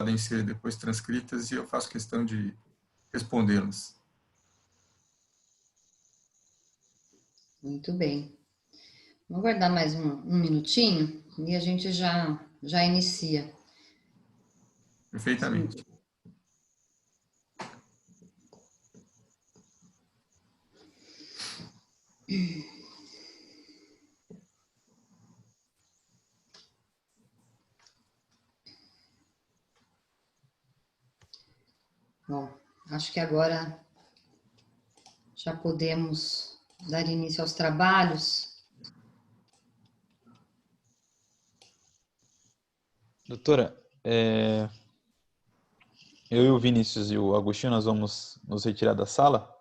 podem ser depois transcritas e eu faço questão de respondê-las. Muito bem. Vamos guardar mais um minutinho e a gente já inicia. Perfeitamente. Bom, acho que agora já podemos dar início aos trabalhos. Doutora, eu e o Vinícius e o Agostinho, nós vamos nos retirar da sala.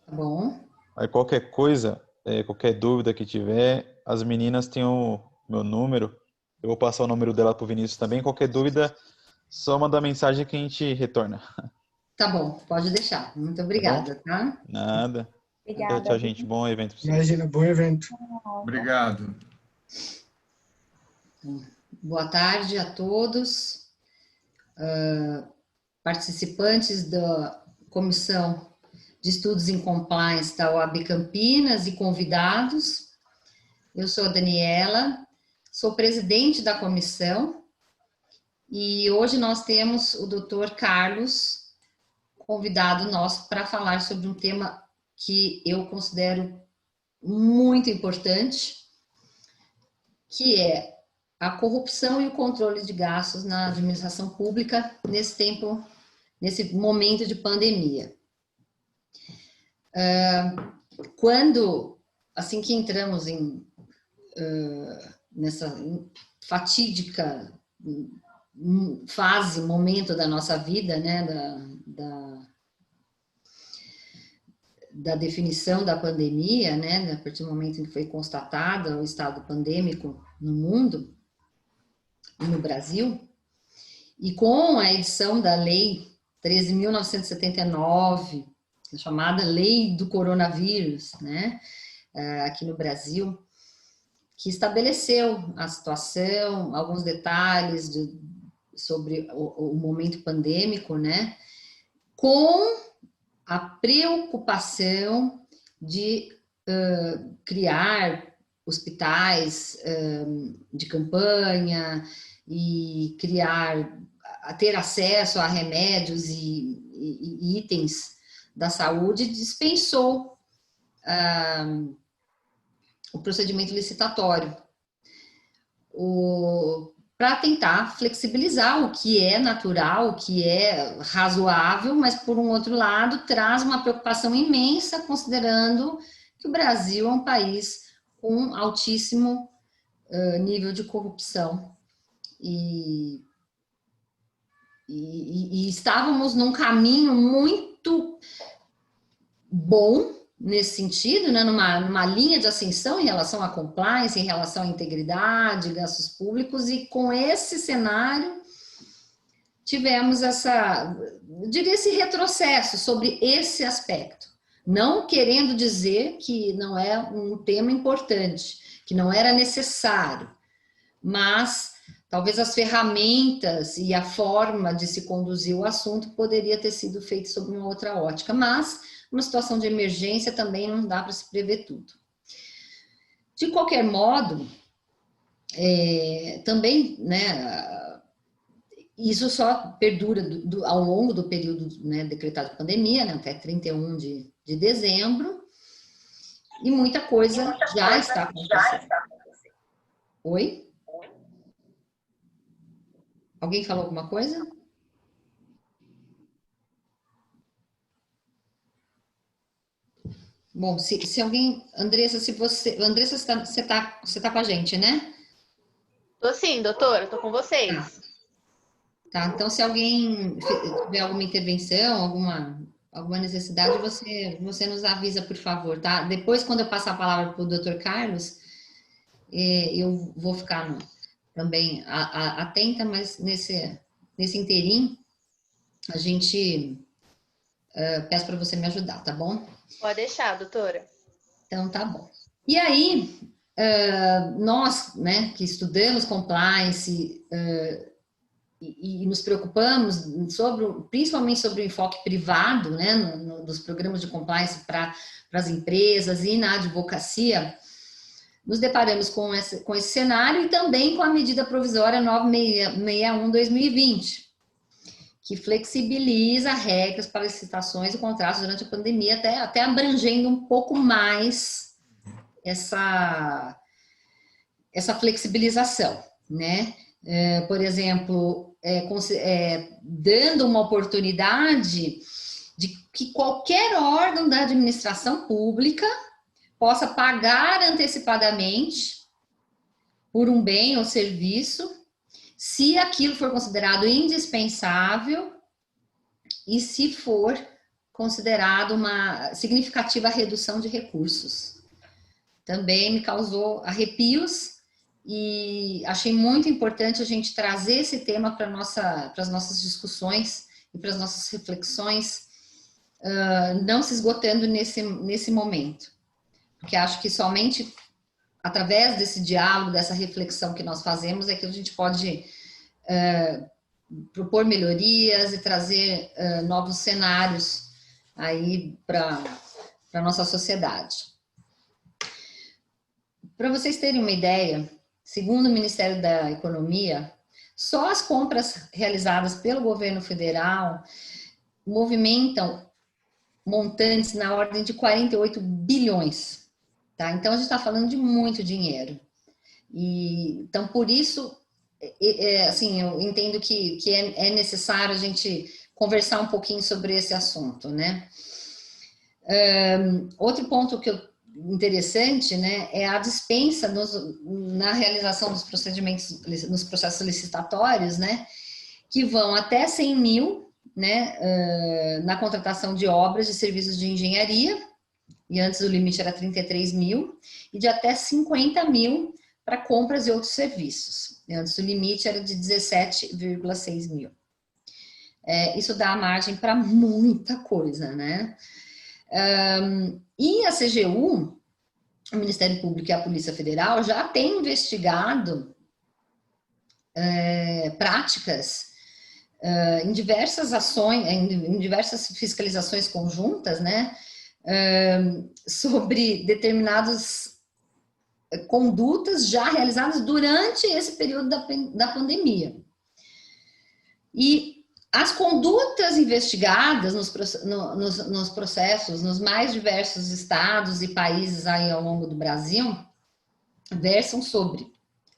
Tá bom? Aí qualquer coisa, qualquer dúvida que tiver, as meninas têm o meu número. Eu vou passar o número dela pro Vinícius também. Qualquer dúvida, só manda mensagem que a gente retorna. Tá bom, pode deixar. Muito obrigada, tá? Nada. Obrigada. Tchau, gente. Bom evento pra vocês. Imagina, bom evento. Obrigado. Boa tarde a todos, participantes da Comissão de Estudos em Compliance da OAB Campinas e convidados. Eu sou a Daniela, sou presidente da comissão e hoje nós temos o Dr. Carlos, convidado nosso para falar sobre um tema que eu considero muito importante, que é a corrupção e o controle de gastos na administração pública nesse momento de pandemia. Assim que entramos nessa fatídica momento da nossa vida, né, da definição da pandemia, né, a partir do momento em que foi constatado o estado pandêmico no mundo e no Brasil, e com a edição da Lei 13.979, chamada Lei do Coronavírus, né, aqui no Brasil, que estabeleceu a situação, alguns detalhes sobre o momento pandêmico, né, com a preocupação de criar hospitais de campanha e ter acesso a remédios e itens da saúde, dispensou o procedimento licitatório para tentar flexibilizar o que é natural, o que é razoável, mas, por um outro lado, traz uma preocupação imensa, considerando que o Brasil é um país com altíssimo nível de corrupção. E estávamos num caminho muito bom nesse sentido, né, numa linha de ascensão em relação à compliance, em relação à integridade, gastos públicos, e com esse cenário tivemos eu diria, esse retrocesso sobre esse aspecto. Não querendo dizer que não é um tema importante, que não era necessário, mas talvez as ferramentas e a forma de se conduzir o assunto poderia ter sido feito sob uma outra ótica, mas uma situação de emergência também não dá para se prever tudo. De qualquer modo, também, né, isso só perdura ao longo do período, né, decretado de pandemia, né, até 31 de dezembro, e muita coisa já está acontecendo. Oi? Alguém falou alguma coisa? Bom, se alguém... Andressa, Andressa, você tá com a gente, né? Tô sim, doutora, tô com vocês. Tá, então se alguém tiver alguma intervenção, alguma necessidade, você nos avisa, por favor, tá? Depois, quando eu passar a palavra para o Dr. Carlos, eu vou ficar também atenta, mas nesse interim, a gente peço para você me ajudar, tá bom? Pode deixar, doutora. Então, tá bom. E aí, nós, né, que estudamos compliance e nos preocupamos principalmente sobre o enfoque privado, né, dos programas de compliance para as empresas e na advocacia, nos deparamos com esse cenário e também com a medida provisória 961/2020, que flexibiliza regras para licitações e contratos durante a pandemia, até abrangendo um pouco mais essa flexibilização, né? Por exemplo, dando uma oportunidade de que qualquer órgão da administração pública possa pagar antecipadamente por um bem ou serviço, se aquilo for considerado indispensável e se for considerado uma significativa redução de recursos. Também me causou arrepios e achei muito importante a gente trazer esse tema para as nossas discussões e para as nossas reflexões, não se esgotando nesse momento. Porque acho que somente através desse diálogo, dessa reflexão que nós fazemos, é que a gente pode propor melhorias e trazer novos cenários aí para a nossa sociedade. Para vocês terem uma ideia, segundo o Ministério da Economia, só as compras realizadas pelo governo federal movimentam montantes na ordem de 48 bilhões. Tá? Então, a gente está falando de muito dinheiro. Então, por isso, assim, eu entendo que é necessário a gente conversar um pouquinho sobre esse assunto, né? Outro ponto interessante, né, é a dispensa na realização dos procedimentos, nos processos licitatórios, né, que vão até 100 mil, né, na contratação de obras e serviços de engenharia, e antes o limite era 33 mil, e de até 50 mil para compras e outros serviços. E antes o limite era de 17,6 mil. Isso dá margem para muita coisa, né? E a CGU, o Ministério Público e a Polícia Federal já têm investigado práticas em diversas ações, em diversas fiscalizações conjuntas, né? Sobre determinadas condutas já realizadas durante esse período da pandemia. E as condutas investigadas nos processos, nos mais diversos estados e países aí ao longo do Brasil, versam sobre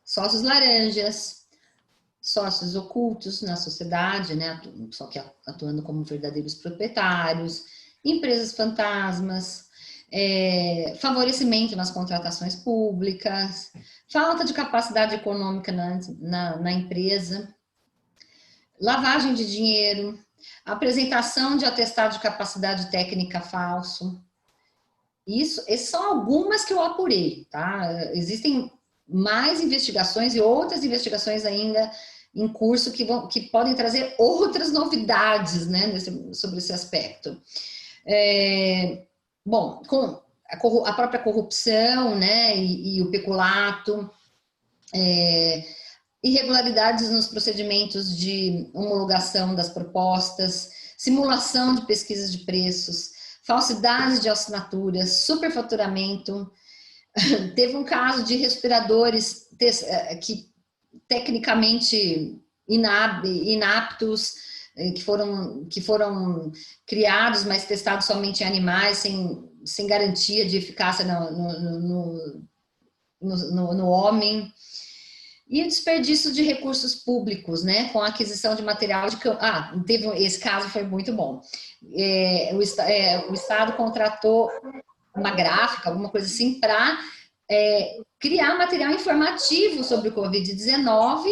sócios laranjas, sócios ocultos na sociedade, né, só que atuando como verdadeiros proprietários, empresas fantasmas, favorecimento nas contratações públicas, falta de capacidade econômica na empresa, lavagem de dinheiro, apresentação de atestado de capacidade técnica falso. Essas são algumas que eu apurei, tá? Existem mais investigações e outras investigações ainda em curso que podem trazer outras novidades, né, sobre esse aspecto. Bom, com a própria corrupção, né, e o peculato, irregularidades nos procedimentos de homologação das propostas, simulação de pesquisas de preços, falsidades de assinaturas, superfaturamento. Teve um caso de respiradores que tecnicamente inaptos, que foram criados, mas testados somente em animais, sem garantia de eficácia no homem. E o desperdício de recursos públicos, né, com a aquisição de material de campo. Esse caso foi muito bom. O Estado contratou uma gráfica, alguma coisa assim, para criar material informativo sobre o Covid-19,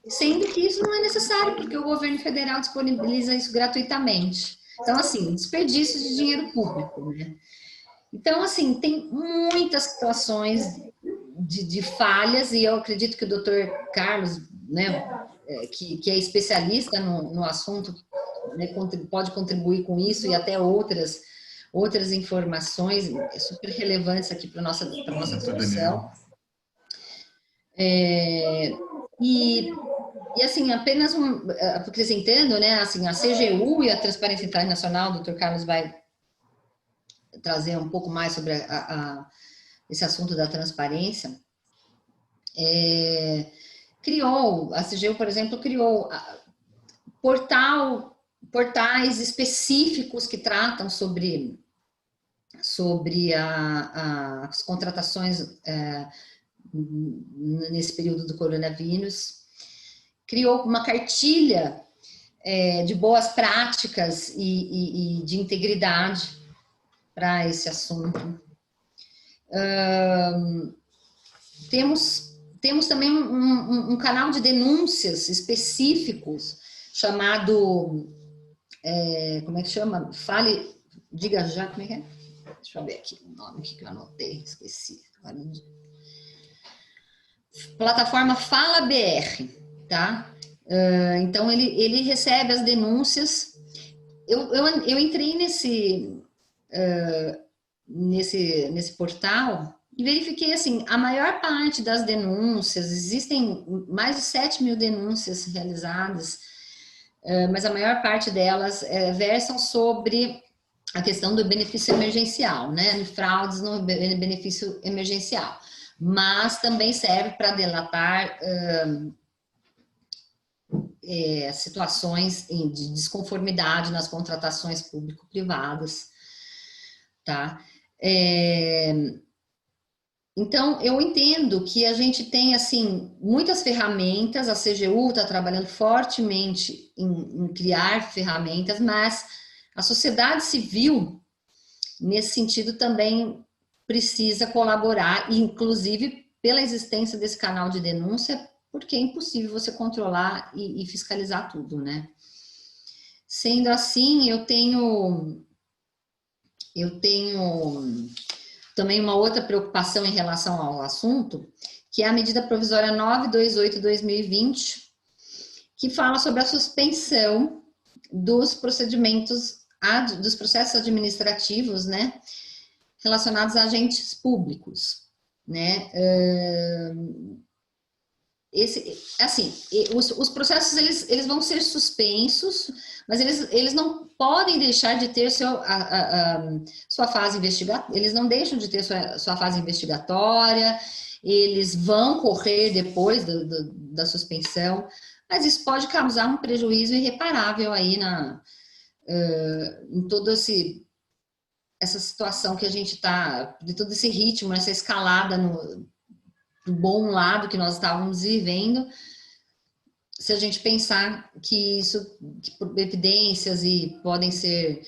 sendo que isso não é necessário, porque o governo federal disponibiliza isso gratuitamente. Então, assim, desperdício de dinheiro público, né? Então, assim, tem muitas situações de falhas, e eu acredito que o doutor Carlos, né, que é especialista no assunto, né, pode contribuir com isso e até outras informações super relevantes aqui para a nossa discussão. E E assim, apenas acrescentando, né, assim, a CGU e a Transparência Internacional, o Dr. Carlos vai trazer um pouco mais sobre esse assunto da transparência. A CGU, por exemplo, criou portais específicos que tratam sobre as contratações nesse período do coronavírus. Criou uma cartilha de boas práticas e de integridade para esse assunto. Temos também um canal de denúncias específicos chamado, como é que chama? Diga já, como é que é? Deixa eu ver aqui o nome que eu anotei, esqueci. Plataforma Fala BR, tá? Então, ele recebe as denúncias. Eu entrei nesse portal e verifiquei, assim, a maior parte das denúncias, existem mais de 7.000 denúncias realizadas, mas a maior parte delas versam sobre a questão do benefício emergencial, né? Fraudes no benefício emergencial. Mas também serve para delatar situações de desconformidade nas contratações público-privadas, tá? Então, eu entendo que a gente tem, assim, muitas ferramentas, a CGU está trabalhando fortemente em criar ferramentas, mas a sociedade civil, nesse sentido, também precisa colaborar, inclusive pela existência desse canal de denúncia, porque é impossível você controlar e fiscalizar tudo, né? Sendo assim, eu tenho também uma outra preocupação em relação ao assunto, que é a medida provisória 928/2020, que fala sobre a suspensão dos processos administrativos, né, relacionados a agentes públicos, né? Os processos eles vão ser suspensos, mas eles não podem deixar de ter sua fase investigatória, eles não deixam de ter sua fase investigatória, eles vão correr depois da suspensão, mas isso pode causar um prejuízo irreparável aí em toda essa situação que a gente está, de todo esse ritmo, essa escalada do bom lado que nós estávamos vivendo, se a gente pensar que evidências podem ser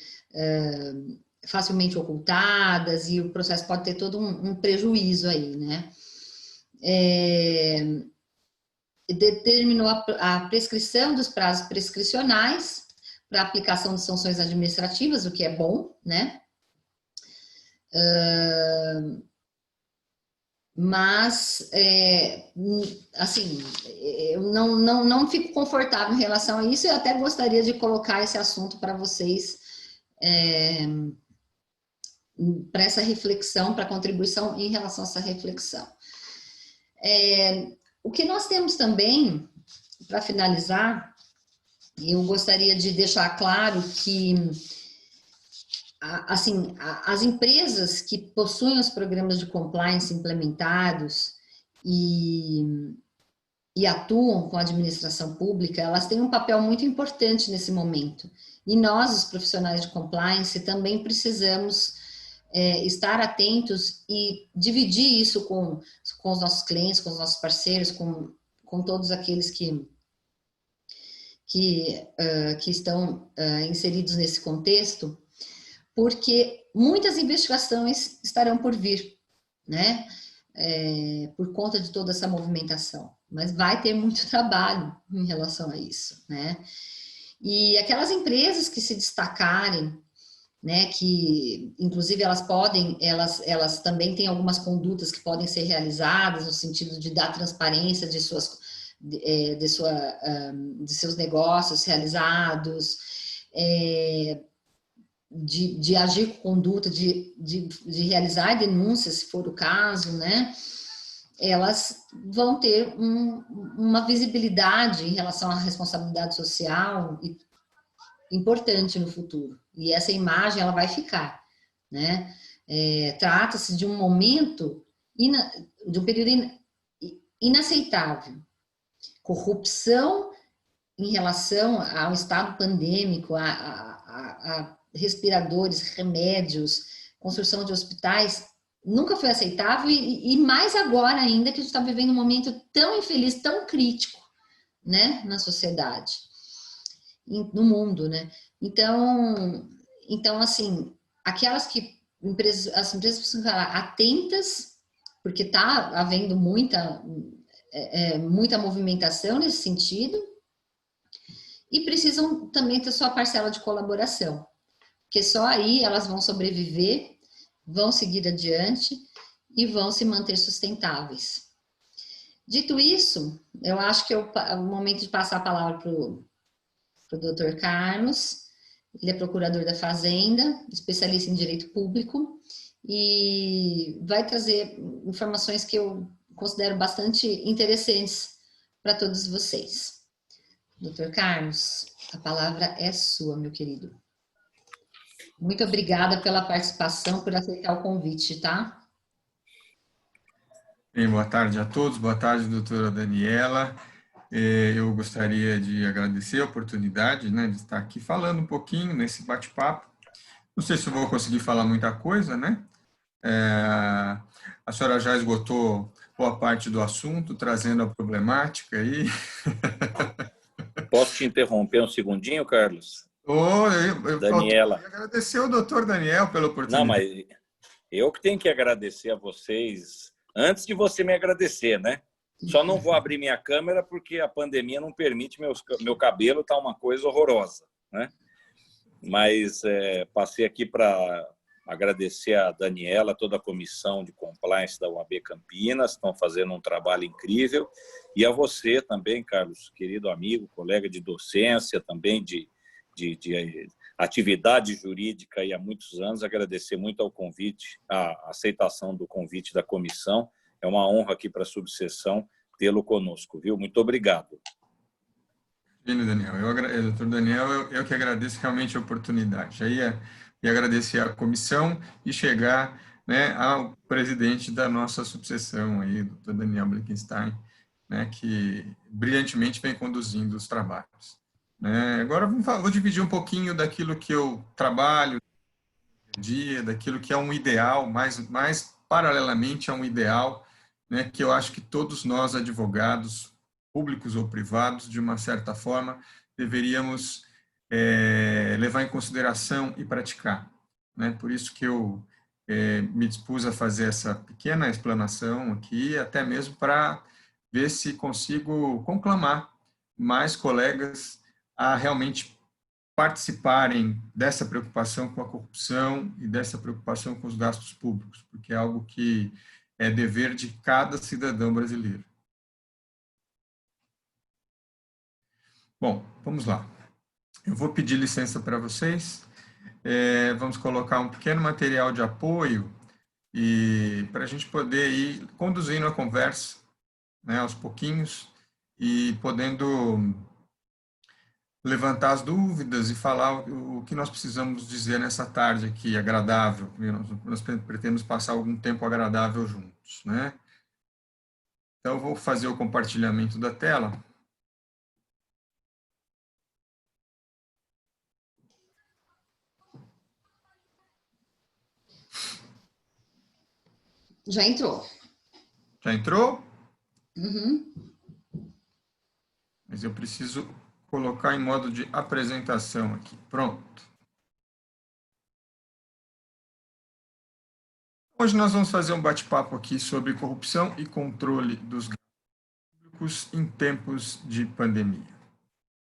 facilmente ocultadas e o processo pode ter todo um prejuízo aí, né? Determinou a prescrição dos prazos prescricionais para aplicação de sanções administrativas, o que é bom, né? Mas, assim, eu não fico confortável em relação a isso. Eu até gostaria de colocar esse assunto para vocês, para essa reflexão, para contribuição em relação a essa reflexão. O que nós temos também, para finalizar, eu gostaria de deixar claro que, assim, as empresas que possuem os programas de compliance implementados e atuam com a administração pública, elas têm um papel muito importante nesse momento. E nós, os profissionais de compliance, também precisamos estar atentos e dividir isso com os nossos clientes, com os nossos parceiros, com todos aqueles que estão inseridos nesse contexto, porque muitas investigações estarão por vir, né? Por conta de toda essa movimentação, mas vai ter muito trabalho em relação a isso, né? E aquelas empresas que se destacarem, né, que inclusive elas também têm algumas condutas que podem ser realizadas no sentido de dar transparência de seus negócios realizados, de agir com conduta, de realizar denúncias, se for o caso, né? elas vão ter uma visibilidade em relação à responsabilidade social importante no futuro. E essa imagem, ela vai ficar, né? Trata-se de um momento, de um período inaceitável. Corrupção em relação ao estado pandêmico, a respiradores, remédios, construção de hospitais, nunca foi aceitável e mais agora ainda que a gente está vivendo um momento tão infeliz, tão crítico, né, na sociedade, no mundo, né? Então assim, aquelas as empresas precisam ficar atentas, porque está havendo muita movimentação nesse sentido, e precisam também ter sua parcela de colaboração, porque só aí elas vão sobreviver, vão seguir adiante e vão se manter sustentáveis. Dito isso, eu acho que é o momento de passar a palavra para o Dr. Carlos. Ele é procurador da Fazenda, especialista em direito público, e vai trazer informações que eu considero bastante interessantes para todos vocês. Dr. Carlos, a palavra é sua, meu querido. Muito obrigada pela participação, por aceitar o convite, tá? Bem, boa tarde a todos, boa tarde, doutora Daniela. Eu gostaria de agradecer a oportunidade, né, de estar aqui falando um pouquinho nesse bate-papo. Não sei se eu vou conseguir falar muita coisa, né? A senhora já esgotou boa parte do assunto, trazendo a problemática aí. Posso te interromper um segundinho, Carlos? Daniela. Eu queria agradecer ao doutor Daniel pela oportunidade. Não, mas eu que tenho que agradecer a vocês, antes de você me agradecer, né? Só não vou abrir minha câmera porque a pandemia não permite, meu cabelo tá uma coisa horrorosa, né? Mas passei aqui para agradecer a Daniela, toda a comissão de compliance da UAB Campinas, estão fazendo um trabalho incrível, e a você também, Carlos, querido amigo, colega de docência, também de atividade jurídica e há muitos anos, agradecer muito ao convite, a aceitação do convite da comissão. É uma honra aqui para a subseção tê-lo conosco, viu? Muito obrigado. Daniel, doutor Daniel, eu que agradeço realmente a oportunidade. Aí e agradecer à comissão e chegar, né, ao presidente da nossa subseção, aí, doutor Daniel Blickenstein, né, que brilhantemente vem conduzindo os trabalhos. Agora vou dividir um pouquinho daquilo que eu trabalho no dia, daquilo que é um ideal, mais paralelamente a um ideal, né, que eu acho que todos nós, advogados, públicos ou privados, de uma certa forma, deveríamos levar em consideração e praticar, né? Por isso que eu me dispus a fazer essa pequena explanação aqui, até mesmo para ver se consigo conclamar mais colegas a realmente participarem dessa preocupação com a corrupção e dessa preocupação com os gastos públicos, porque é algo que é dever de cada cidadão brasileiro. Bom, vamos lá. Eu vou pedir licença para vocês. Vamos colocar um pequeno material de apoio e para a gente poder ir conduzindo a conversa, né, aos pouquinhos e podendo levantar as dúvidas e falar o que nós precisamos dizer nessa tarde aqui, agradável. Nós pretendemos passar algum tempo agradável juntos, né? Então, eu vou fazer o compartilhamento da tela. Já entrou. Já entrou? Uhum. Mas eu preciso colocar em modo de apresentação aqui. Pronto. Hoje nós vamos fazer um bate-papo aqui sobre corrupção e controle dos gastos públicos em tempos de pandemia.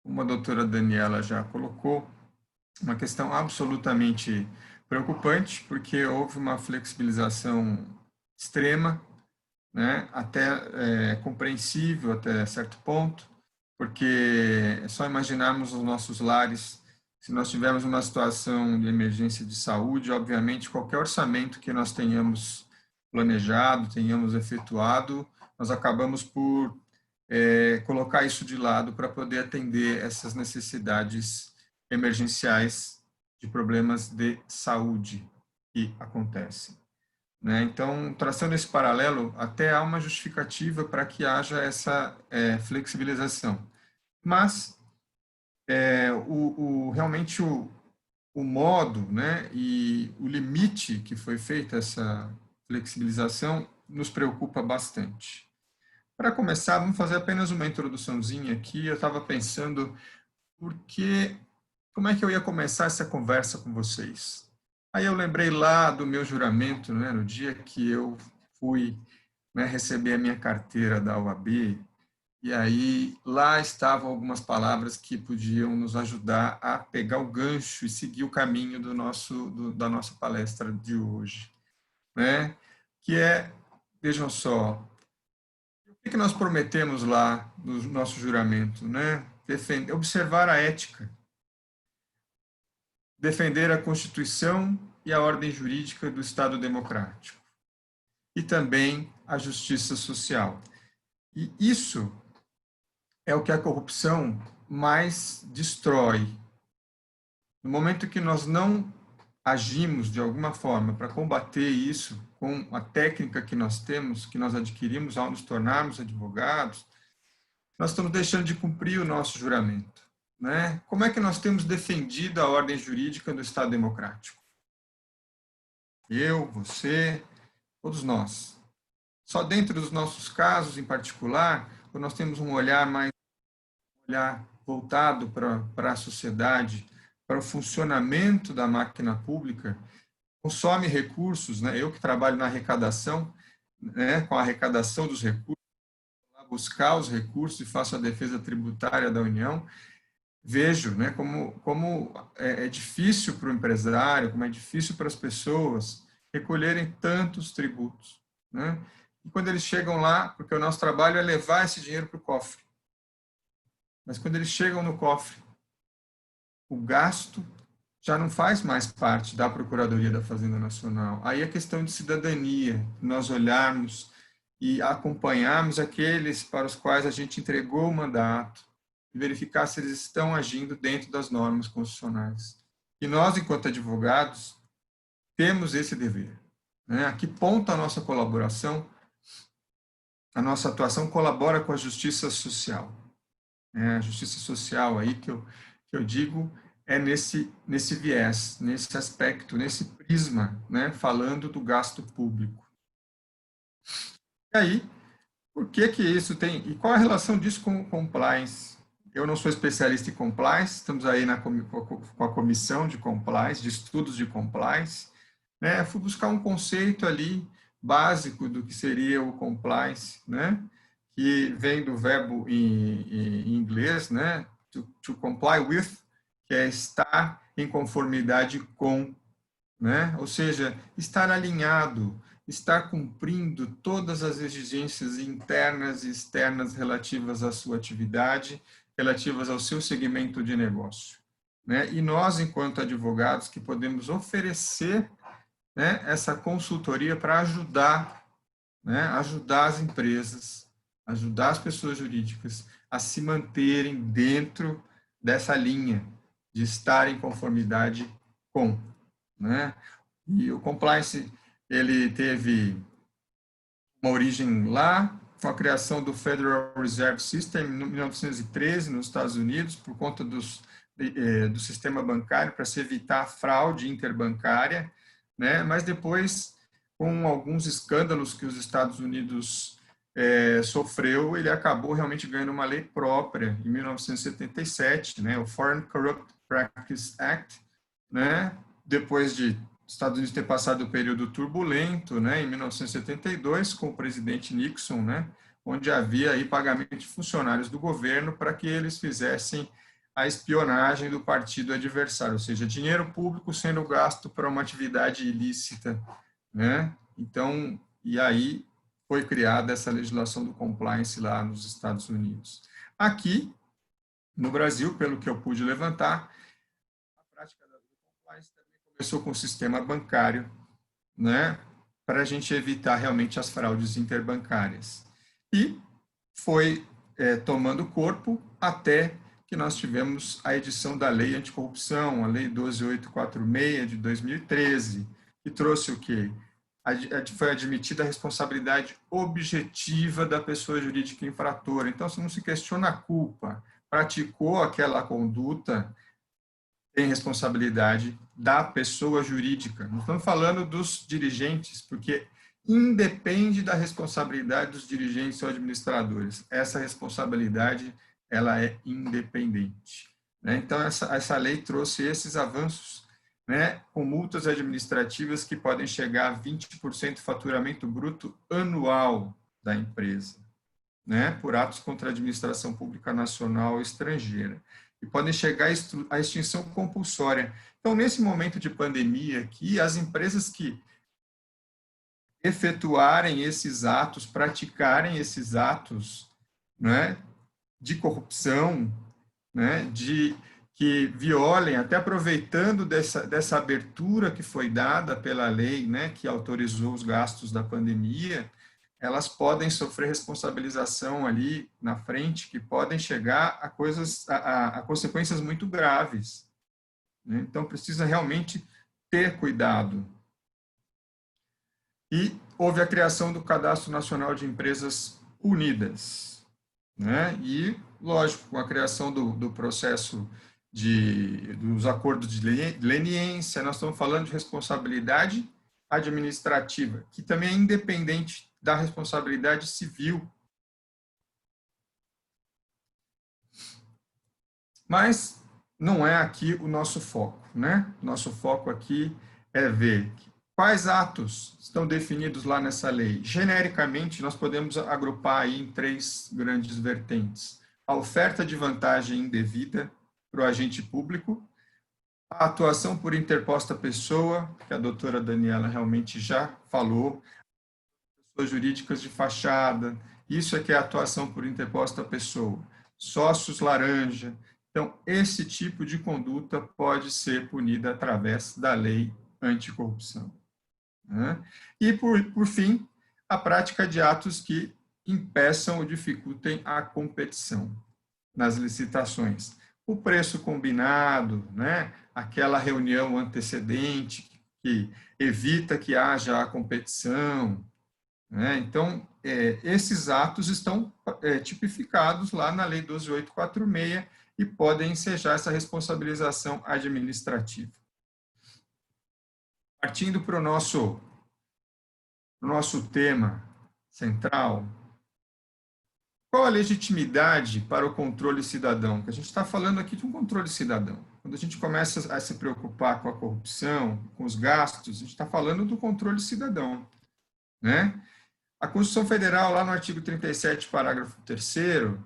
Como a doutora Daniela já colocou, uma questão absolutamente preocupante, porque houve uma flexibilização extrema, né, até compreensível até certo ponto, porque é só imaginarmos os nossos lares, se nós tivermos uma situação de emergência de saúde, obviamente qualquer orçamento que nós tenhamos planejado, tenhamos efetuado, nós acabamos por colocar isso de lado para poder atender essas necessidades emergenciais de problemas de saúde que acontecem, né? Então, traçando esse paralelo, até há uma justificativa para que haja essa flexibilização. Mas, realmente, o modo, né, e o limite que foi feita essa flexibilização nos preocupa bastante. Para começar, vamos fazer apenas uma introduçãozinha aqui. Eu estava pensando como é que eu ia começar essa conversa com vocês. Aí eu lembrei lá do meu juramento, né, no dia que eu fui, né, receber a minha carteira da OAB, e aí lá estavam algumas palavras que podiam nos ajudar a pegar o gancho e seguir o caminho da nossa palestra de hoje, né? Que vejam só, o que nós prometemos lá no nosso juramento, né? Observar a ética, defender a Constituição e a ordem jurídica do Estado democrático, e também a justiça social. E isso é o que a corrupção mais destrói. No momento que nós não agimos de alguma forma para combater isso com a técnica que nós temos, que nós adquirimos ao nos tornarmos advogados, nós estamos deixando de cumprir o nosso juramento, né? Como é que nós temos defendido a ordem jurídica do Estado democrático? Eu, você, todos nós. Só dentro dos nossos casos em particular, quando nós temos um olhar voltado para a sociedade, para o funcionamento da máquina pública, consome recursos, né? Eu que trabalho na arrecadação, né? Com a arrecadação dos recursos, buscar os recursos e faço a defesa tributária da União, vejo, né, como é difícil para o empresário, como é difícil para as pessoas recolherem tantos tributos, né? E quando eles chegam lá, porque o nosso trabalho é levar esse dinheiro para o cofre, mas quando eles chegam no cofre, o gasto já não faz mais parte da Procuradoria da Fazenda Nacional. Aí é questão de cidadania, nós olharmos e acompanharmos aqueles para os quais a gente entregou o mandato, e verificar se eles estão agindo dentro das normas constitucionais. E nós, enquanto advogados, temos esse dever, né? A que ponto a nossa colaboração, a nossa atuação colabora com a justiça social? A justiça social aí que eu digo é nesse viés, nesse aspecto, nesse prisma, né? Falando do gasto público. E aí, por que isso tem... E qual a relação disso com o compliance? Eu não sou especialista em compliance, estamos aí com a comissão de compliance, de estudos de compliance, né? Fui buscar um conceito ali básico do que seria o compliance, né? Que vem do verbo em inglês, né? To comply with, que é estar em conformidade com, né? Ou seja, estar alinhado, estar cumprindo todas as exigências internas e externas relativas à sua atividade, relativas ao seu segmento de negócio, né? E nós, enquanto advogados, que podemos oferecer, né, essa consultoria para ajudar, né, ajudar as empresas, ajudar as pessoas jurídicas a se manterem dentro dessa linha de estar em conformidade com, né? E o compliance, ele teve uma origem lá, com a criação do Federal Reserve System em 1913 nos Estados Unidos, por conta do sistema bancário, para se evitar a fraude interbancária, né? Mas depois, com alguns escândalos que os Estados Unidos sofreu, ele acabou realmente ganhando uma lei própria em 1977, né? O Foreign Corrupt Practice Act, né? Depois de Estados Unidos ter passado o período turbulento, né, em 1972, com o presidente Nixon, né, onde havia aí pagamento de funcionários do governo para que eles fizessem a espionagem do partido adversário, ou seja, dinheiro público sendo gasto para uma atividade ilícita, né? Então, e aí foi criada essa legislação do compliance lá nos Estados Unidos. Aqui, no Brasil, pelo que eu pude levantar, a prática da compliance começou com o sistema bancário, né, para a gente evitar realmente as fraudes interbancárias. e foi tomando corpo até que nós tivemos a edição da Lei Anticorrupção, a Lei 12.846 de 2013, que trouxe o quê? Foi admitida a responsabilidade objetiva da pessoa jurídica infratora. Então, se não se questiona a culpa, praticou aquela conduta, tem responsabilidade da pessoa jurídica. Não estamos falando dos dirigentes, porque independe da responsabilidade dos dirigentes ou administradores. Essa responsabilidade, ela é independente, né? Então, essa lei trouxe esses avanços, né, com multas administrativas que podem chegar a 20% do faturamento bruto anual da empresa, né, por atos contra a administração pública nacional ou estrangeira, e podem chegar à extinção compulsória. Então, nesse momento de pandemia aqui, as empresas que efetuarem esses atos, praticarem esses atos, né, de corrupção, né, que violem, até aproveitando dessa abertura que foi dada pela lei, né, que autorizou os gastos da pandemia, elas podem sofrer responsabilização ali na frente, que podem chegar a consequências muito graves, né? Então, precisa realmente ter cuidado. E houve a criação do Cadastro Nacional de Empresas Unidas, né? E, lógico, com a criação do processo dos acordos de leniência, nós estamos falando de responsabilidade administrativa, que também é independente da responsabilidade civil. Mas não é aqui o nosso foco, né? Nosso foco aqui é ver quais atos estão definidos lá nessa lei. Genericamente, nós podemos agrupar aí em 3 grandes vertentes. A oferta de vantagem indevida para o agente público, a atuação por interposta pessoa, que a doutora Daniela realmente já falou, pessoas jurídicas de fachada, isso é que é a atuação por interposta pessoa, sócios laranja. Então, esse tipo de conduta pode ser punida através da lei anticorrupção, né? E, por fim, a prática de atos que impeçam ou dificultem a competição nas licitações. O preço combinado, né? Aquela reunião antecedente que evita que haja a competição, né? Então, esses atos estão tipificados lá na Lei 12.846 e podem ensejar essa responsabilização administrativa. Partindo para o nosso tema central, qual a legitimidade para o controle cidadão? Porque a gente está falando aqui de um controle cidadão. Quando a gente começa a se preocupar com a corrupção, com os gastos, a gente está falando do controle cidadão, né? A Constituição Federal, lá no artigo 37, parágrafo 3º,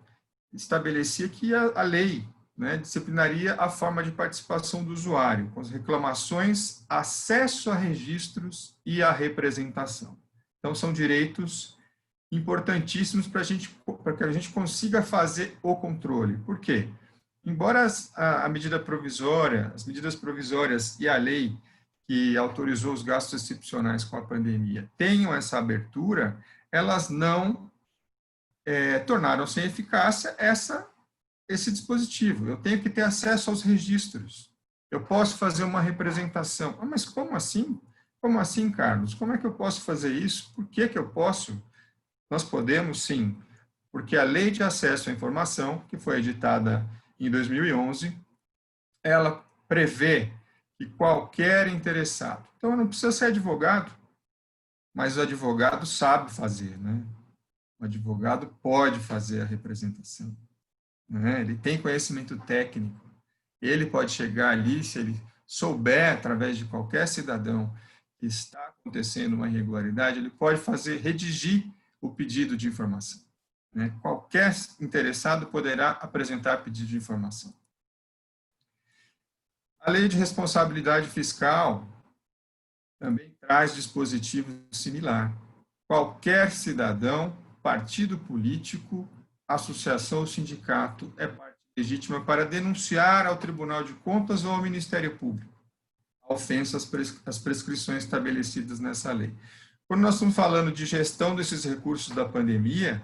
estabelecia que a lei, né, disciplinaria a forma de participação do usuário, com as reclamações, acesso a registros e a representação. Então, são direitos importantíssimos para que a gente consiga fazer o controle. Por quê? Embora as medidas provisórias e a lei que autorizou os gastos excepcionais com a pandemia tenham essa abertura, elas não tornaram sem eficácia esse dispositivo. Eu tenho que ter acesso aos registros. Eu posso fazer uma representação. Mas como assim? Como assim, Carlos? Como é que eu posso fazer isso? Por que eu posso? Nós podemos, sim, porque a Lei de Acesso à Informação, que foi editada em 2011, ela prevê que qualquer interessado, então não precisa ser advogado, mas o advogado sabe fazer, né? O advogado pode fazer a representação, né? Ele tem conhecimento técnico, ele pode chegar ali, se ele souber, através de qualquer cidadão, que está acontecendo uma irregularidade, ele pode redigir o pedido de informação, né? Qualquer interessado poderá apresentar pedido de informação. A Lei de Responsabilidade Fiscal também traz dispositivo similar. Qualquer cidadão, partido político, associação ou sindicato é parte legítima para denunciar ao Tribunal de Contas ou ao Ministério Público a ofensa às prescrições estabelecidas nessa lei. Quando nós estamos falando de gestão desses recursos da pandemia,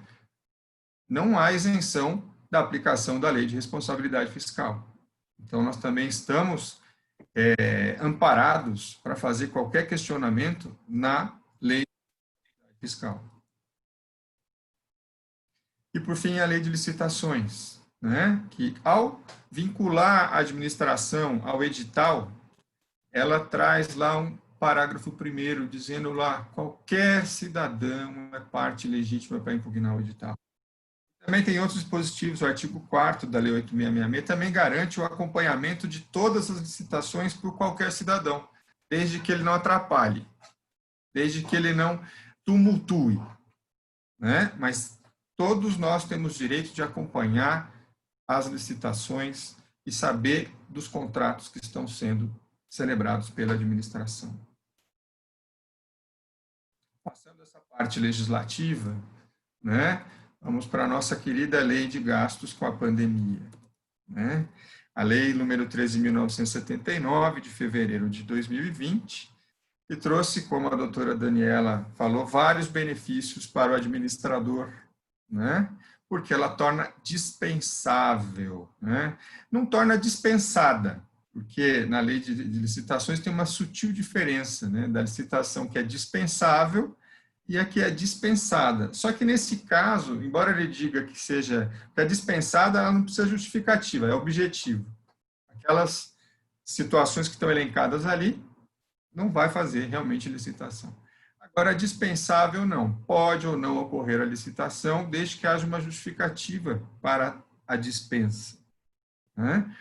não há isenção da aplicação da lei de responsabilidade fiscal. Então, nós também estamos amparados para fazer qualquer questionamento na lei fiscal. E, por fim, a lei de licitações, né? Que, ao vincular a administração ao edital, ela traz lá um parágrafo 1º, dizendo lá, qualquer cidadão é parte legítima para impugnar o edital. Também tem outros dispositivos, o artigo 4º da Lei 8.666 também garante o acompanhamento de todas as licitações por qualquer cidadão, desde que ele não atrapalhe, desde que ele não tumultue, né? Mas todos nós temos direito de acompanhar as licitações e saber dos contratos que estão sendo celebrados pela administração. Passando essa parte legislativa, né? Vamos para a nossa querida lei de gastos com a pandemia, né? A lei número 13.979, de fevereiro de 2020, que trouxe, como a doutora Daniela falou, vários benefícios para o administrador, né? Porque ela torna dispensável, né? Não torna dispensada, porque na lei de licitações tem uma sutil diferença, né? Da licitação que é dispensável e a que é dispensada. Só que nesse caso, embora ele diga que seja que é dispensada, ela não precisa justificativa, é objetivo. Aquelas situações que estão elencadas ali, não vai fazer realmente licitação. Agora, dispensável não. Pode ou não ocorrer a licitação, desde que haja uma justificativa para a dispensa, né?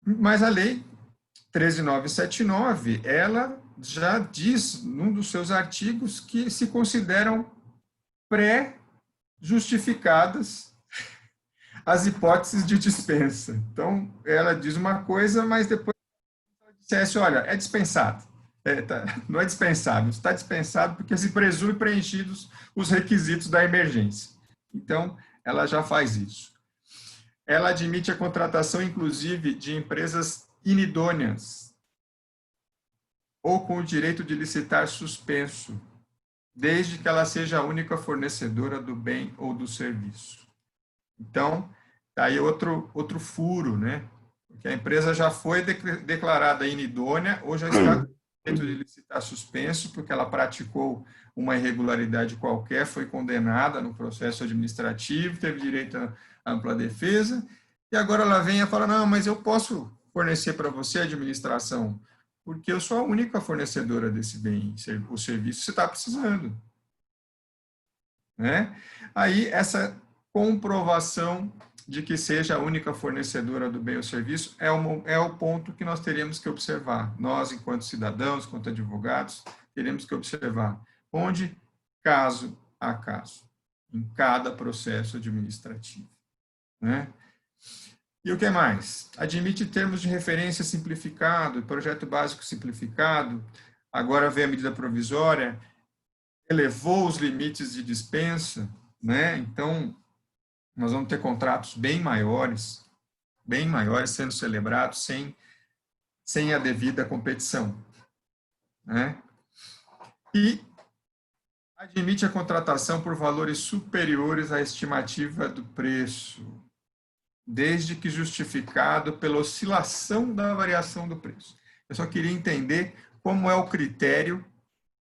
Mas a lei 13.979, ela já diz, num dos seus artigos, que se consideram pré-justificadas as hipóteses de dispensa. Então, ela diz uma coisa, mas depois ela dissesse, olha, é dispensado. Não é dispensável, está dispensado porque se presume preenchidos os requisitos da emergência. Então, ela já faz isso. Ela admite a contratação, inclusive, de empresas inidôneas, ou com o direito de licitar suspenso, desde que ela seja a única fornecedora do bem ou do serviço. Então, está aí outro furo, né? Porque a empresa já foi declarada inidônea, ou já está com o direito de licitar suspenso, porque ela praticou uma irregularidade qualquer, foi condenada no processo administrativo, teve direito à ampla defesa, e agora ela vem e fala, não, mas eu posso fornecer para você, administração, porque eu sou a única fornecedora desse bem, o serviço que você está precisando, né? Aí, essa comprovação de que seja a única fornecedora do bem ou serviço é o ponto que nós teríamos que observar. Nós, enquanto cidadãos, enquanto advogados, teremos que observar onde, caso a caso, em cada processo administrativo, né? E o que mais? Admite termos de referência simplificado, projeto básico simplificado, agora vem a medida provisória, elevou os limites de dispensa, né? Então, nós vamos ter contratos bem maiores sendo celebrados sem a devida competição, né? E admite a contratação por valores superiores à estimativa do preço, desde que justificado pela oscilação da variação do preço. Eu só queria entender como é o critério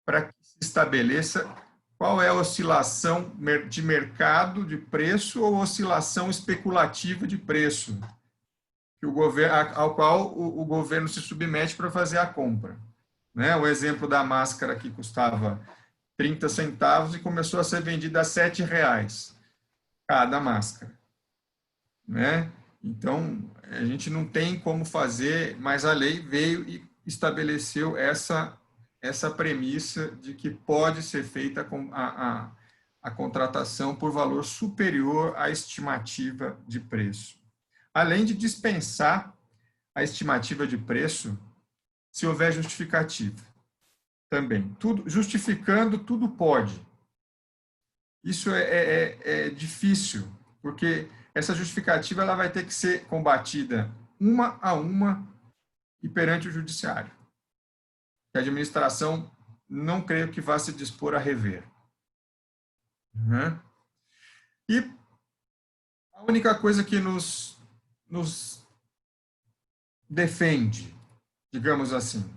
para que se estabeleça qual é a oscilação de mercado de preço ou oscilação especulativa de preço que ao qual o governo se submete para fazer a compra, né? O exemplo da máscara que custava 30 centavos e começou a ser vendida a R$7 cada máscara, né? Então, a gente não tem como fazer, mas a lei veio e estabeleceu essa premissa de que pode ser feita a contratação por valor superior à estimativa de preço. Além de dispensar a estimativa de preço, se houver justificativa. Também. Justificando, tudo pode. Isso é difícil, porque essa justificativa ela vai ter que ser combatida uma a uma e perante o judiciário. A administração não creio que vá se dispor a rever. Uhum. E a única coisa que nos defende, digamos assim,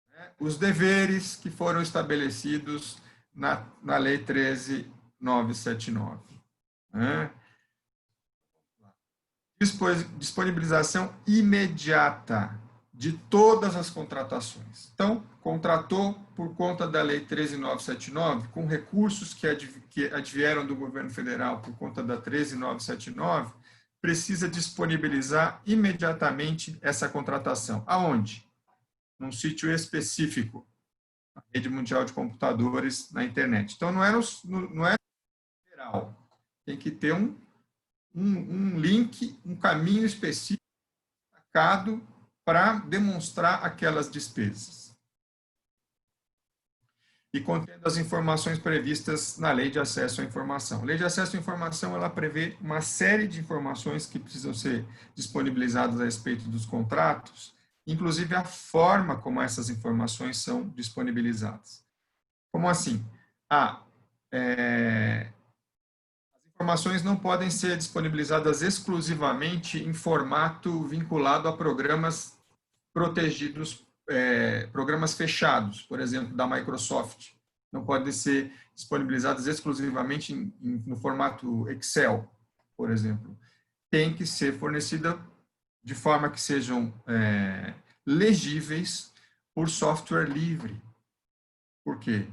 né, os deveres que foram estabelecidos na Lei 13.979. Né? Disponibilização imediata de todas as contratações. Então, contratou por conta da Lei 13.979, com recursos que advieram do governo federal por conta da 13.979, precisa disponibilizar imediatamente essa contratação. Aonde? Num sítio específico, a Rede Mundial de Computadores na internet. Então, não é geral. Tem que ter um link, um caminho específico para demonstrar aquelas despesas. E contendo as informações previstas na Lei de Acesso à Informação. A Lei de Acesso à Informação, ela prevê uma série de informações que precisam ser disponibilizadas a respeito dos contratos, inclusive a forma como essas informações são disponibilizadas. Como assim? As informações não podem ser disponibilizadas exclusivamente em formato vinculado a programas protegidos, programas fechados, por exemplo, da Microsoft. Não podem ser disponibilizadas exclusivamente no formato Excel, por exemplo. Tem que ser fornecida de forma que sejam legíveis por software livre. Por quê?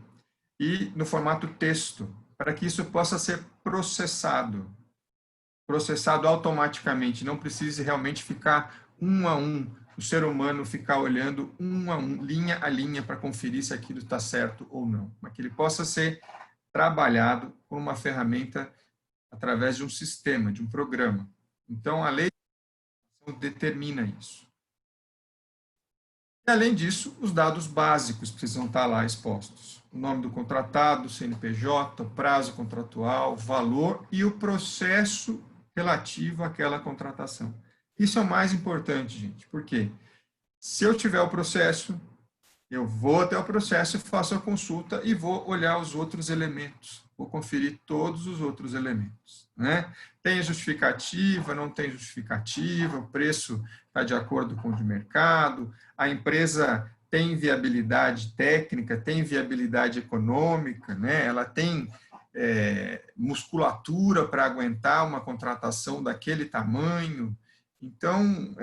E no formato texto, para que isso possa ser processado automaticamente, não precise realmente ficar um a um, o ser humano ficar olhando um a um, linha a linha, para conferir se aquilo está certo ou não, mas que ele possa ser trabalhado com uma ferramenta através de um sistema, de um programa. Então, a lei determina isso. E, além disso, os dados básicos precisam estar lá expostos. O nome do contratado, CNPJ, o prazo contratual, valor e o processo relativo àquela contratação. Isso é o mais importante, gente, porque se eu tiver o processo, eu vou até o processo, faço a consulta e vou olhar os outros elementos, vou conferir todos os outros elementos. Né? Tem justificativa, não tem justificativa, o preço está de acordo com o de mercado, a empresa tem viabilidade técnica, tem viabilidade econômica, né? Ela tem musculatura para aguentar uma contratação daquele tamanho. Então,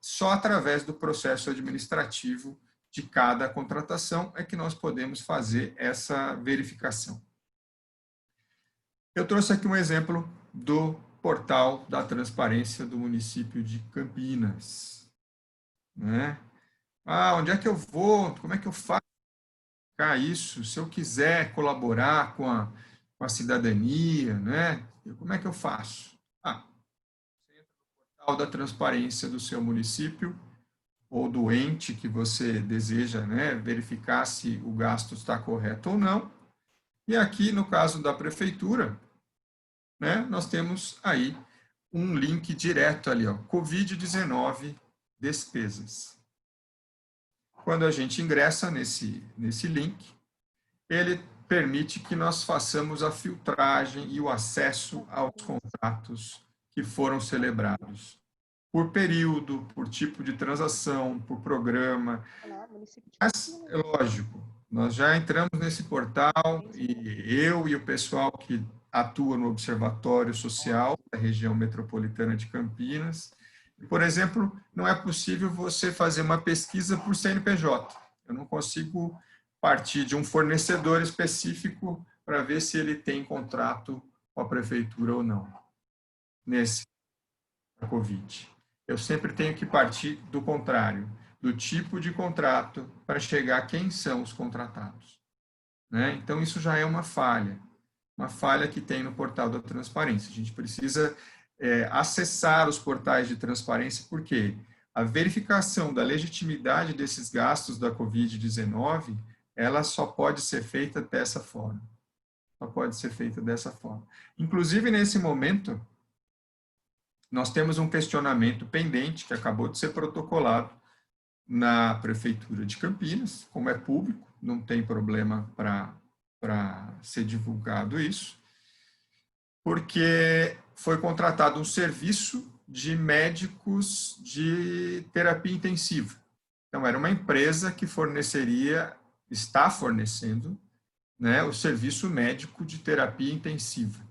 só através do processo administrativo de cada contratação é que nós podemos fazer essa verificação. Eu trouxe aqui um exemplo do portal da transparência do município de Campinas. Né? Onde é que eu vou? Como é que eu faço isso? Se eu quiser colaborar com a cidadania, né? Como é que eu faço? Você entra no portal da transparência do seu município, ou do ente que você deseja, né, verificar se o gasto está correto ou não. E aqui, no caso da prefeitura, né, nós temos aí um link direto ali, ó, Covid-19 despesas. Quando a gente ingressa nesse link, ele permite que nós façamos a filtragem e o acesso aos contratos que foram celebrados. Por período, por tipo de transação, por programa. Mas, é lógico, nós já entramos nesse portal e eu e o pessoal que atua no Observatório Social da região metropolitana de Campinas. Por exemplo, não é possível você fazer uma pesquisa por CNPJ. Eu não consigo partir de um fornecedor específico para ver se ele tem contrato com a prefeitura ou não, nesse Covid. Eu sempre tenho que partir do contrário, do tipo de contrato, para chegar a quem são os contratados. Né? Então, isso já é uma falha que tem no portal da transparência. A gente precisa acessar os portais de transparência, porque a verificação da legitimidade desses gastos da Covid-19, ela só pode ser feita dessa forma. Inclusive, nesse momento, nós temos um questionamento pendente que acabou de ser protocolado na Prefeitura de Campinas, como é público, não tem problema para ser divulgado isso, porque foi contratado um serviço de médicos de terapia intensiva. Então, era uma empresa que está fornecendo, né, o serviço médico de terapia intensiva.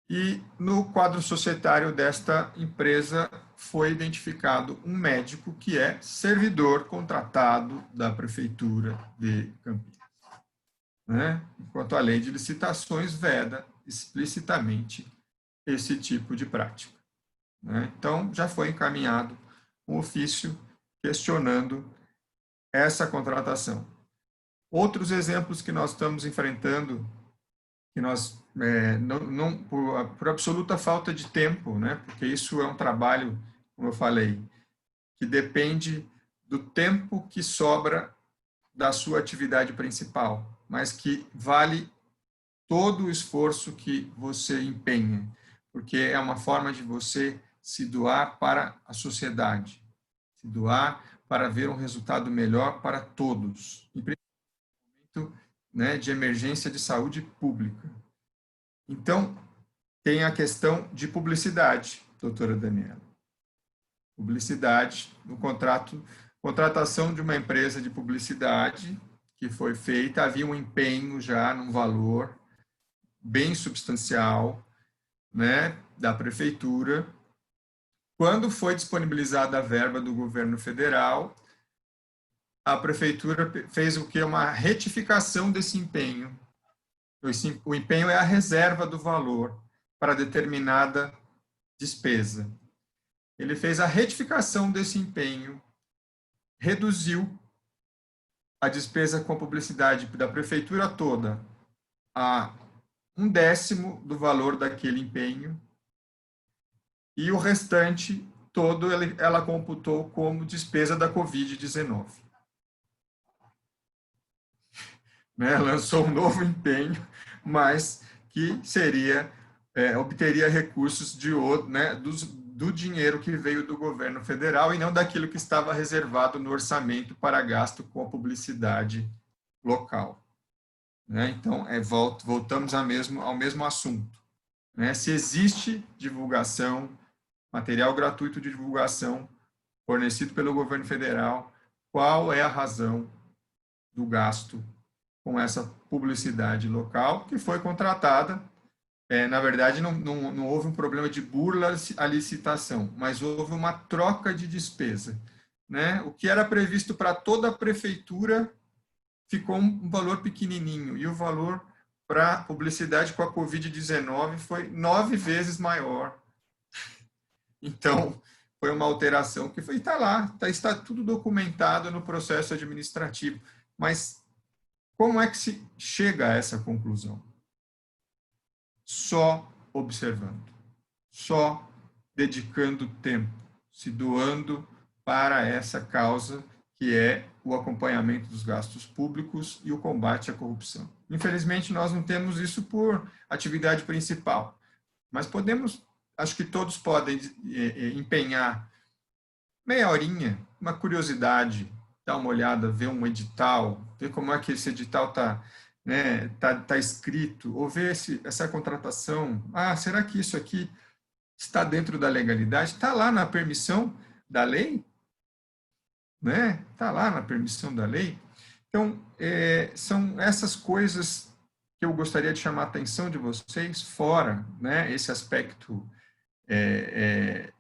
E no quadro societário desta empresa foi identificado um médico que é servidor contratado da Prefeitura de Campinas, né? Enquanto a lei de licitações veda explicitamente esse tipo de prática, né? Então, já foi encaminhado um ofício questionando essa contratação. Outros exemplos que nós estamos enfrentando, que nós, por absoluta falta de tempo, né? Porque isso é um trabalho, como eu falei, que depende do tempo que sobra da sua atividade principal, mas que vale todo o esforço que você empenha, porque é uma forma de você se doar para a sociedade, se doar para ver um resultado melhor para todos, em princípio, né, de emergência de saúde pública. Então, tem a questão de publicidade, doutora Daniela. Publicidade no contrato, contratação de uma empresa de publicidade que foi feita, havia um empenho já num valor bem substancial, né, da prefeitura. Quando foi disponibilizada a verba do governo federal, a prefeitura fez o que? Uma retificação desse empenho. O empenho é a reserva do valor para determinada despesa. Ele fez a retificação desse empenho, reduziu a despesa com publicidade da prefeitura toda a 1/10 do valor daquele empenho, e o restante todo ela computou como despesa da Covid-19. Né? Lançou um novo empenho, mas que obteria recursos do dinheiro que veio do governo federal e não daquilo que estava reservado no orçamento para gasto com a publicidade local. Né? Então, voltamos ao mesmo assunto. Né? Se existe divulgação, material gratuito de divulgação fornecido pelo governo federal, qual é a razão do gasto com essa publicidade local que foi contratada? Na verdade, não houve um problema de burla à licitação, mas houve uma troca de despesa. Né? O que era previsto para toda a prefeitura ficou um valor pequenininho, e o valor para publicidade com a Covid-19 foi 9 vezes maior. Então, foi uma alteração que está lá, está tudo documentado no processo administrativo. Mas como é que se chega a essa conclusão? Só observando, só dedicando tempo, se doando para essa causa que é o acompanhamento dos gastos públicos e o combate à corrupção. Infelizmente, nós não temos isso por atividade principal, mas acho que todos podem empenhar meia horinha, uma curiosidade, dar uma olhada, ver um edital, ver como é que esse edital está, né, tá escrito, ou ver essa contratação. Será que isso aqui está dentro da legalidade? Está lá na permissão da lei? Né? Está lá na permissão da lei. Então, são essas coisas que eu gostaria de chamar a atenção de vocês, fora, né, esse aspecto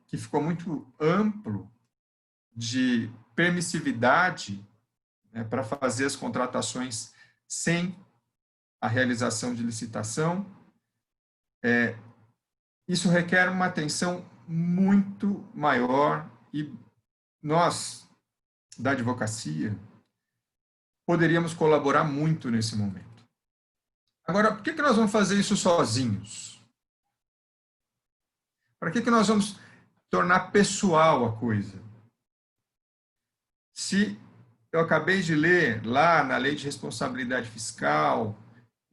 que ficou muito amplo de permissividade, né, para fazer as contratações sem a realização de licitação. Isso requer uma atenção muito maior, e nós, da advocacia, poderíamos colaborar muito nesse momento. Agora, por que nós vamos fazer isso sozinhos? Para que nós vamos tornar pessoal a coisa? Se eu acabei de ler lá na Lei de Responsabilidade Fiscal,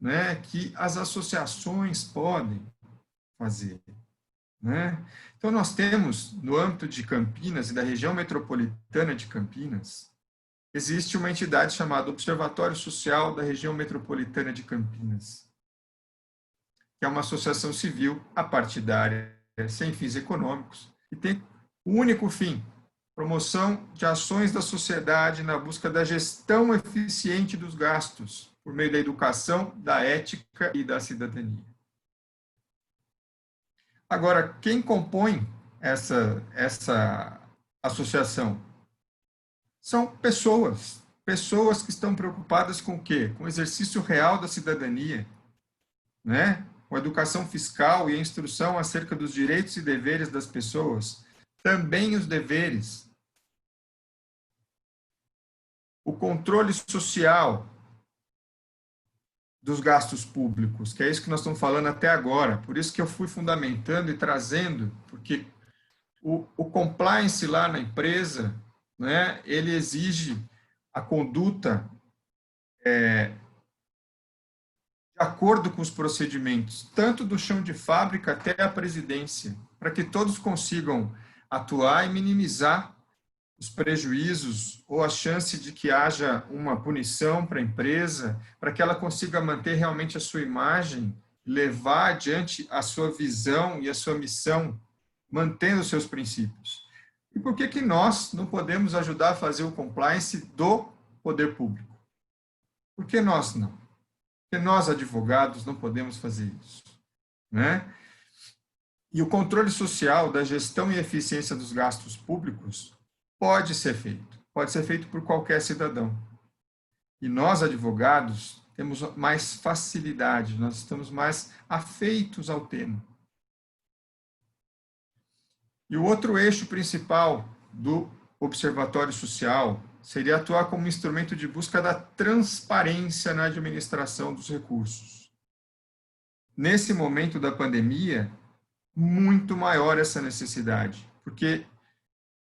né, que as associações podem fazer. Né? Então, nós temos, no âmbito de Campinas e da região metropolitana de Campinas, existe uma entidade chamada Observatório Social da Região Metropolitana de Campinas. que é uma associação civil apartidária, sem fins econômicos, e tem o único fim: promoção de ações da sociedade na busca da gestão eficiente dos gastos, por meio da educação, da ética e da cidadania. Agora, quem compõe essa associação? São pessoas que estão preocupadas com o quê? Com o exercício real da cidadania, né? Com a educação fiscal e a instrução acerca dos direitos e deveres das pessoas, também os deveres. O controle social dos gastos públicos, que é isso que nós estamos falando até agora. Por isso que eu fui fundamentando e trazendo, porque o compliance lá na empresa, né, ele exige a conduta de acordo com os procedimentos, tanto do chão de fábrica até a presidência, para que todos consigam atuar e minimizar os prejuízos ou a chance de que haja uma punição para a empresa, para que ela consiga manter realmente a sua imagem, levar adiante a sua visão e a sua missão, mantendo os seus princípios. E por que nós não podemos ajudar a fazer o compliance do poder público? Por que nós não? Porque nós, advogados, não podemos fazer isso, né? E o controle social da gestão e eficiência dos gastos públicos pode ser feito por qualquer cidadão. E nós, advogados, temos mais facilidade, nós estamos mais afeitos ao tema. E o outro eixo principal do Observatório Social seria atuar como instrumento de busca da transparência na administração dos recursos. Nesse momento da pandemia, muito maior essa necessidade, porque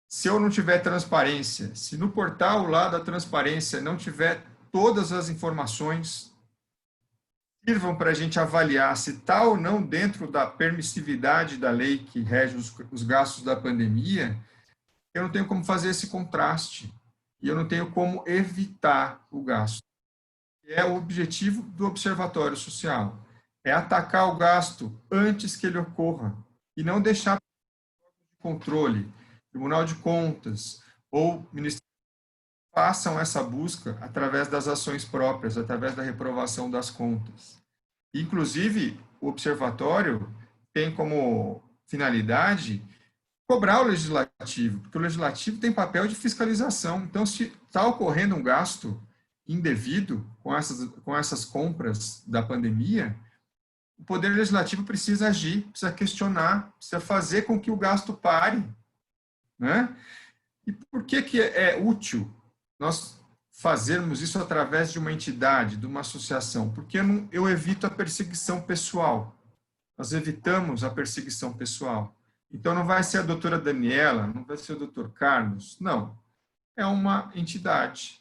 se eu não tiver transparência, se no portal lá da transparência não tiver todas as informações que sirvam para a gente avaliar se está ou não dentro da permissividade da lei que rege os gastos da pandemia, eu não tenho como fazer esse contraste e eu não tenho como evitar o gasto. É o objetivo do Observatório Social, é atacar o gasto antes que ele ocorra e não deixar de controle, Tribunal de Contas ou Ministério façam essa busca através das ações próprias, através da reprovação das contas. Inclusive, o observatório tem como finalidade cobrar o legislativo, porque o legislativo tem papel de fiscalização. Então, se está ocorrendo um gasto indevido com essas compras da pandemia, o Poder Legislativo precisa agir, precisa questionar, precisa fazer com que o gasto pare, né? E por que é útil nós fazermos isso através de uma entidade, de uma associação? Porque eu evito a perseguição pessoal. Nós evitamos a perseguição pessoal. Então, não vai ser a doutora Daniela, não vai ser o doutor Carlos, não. É uma entidade.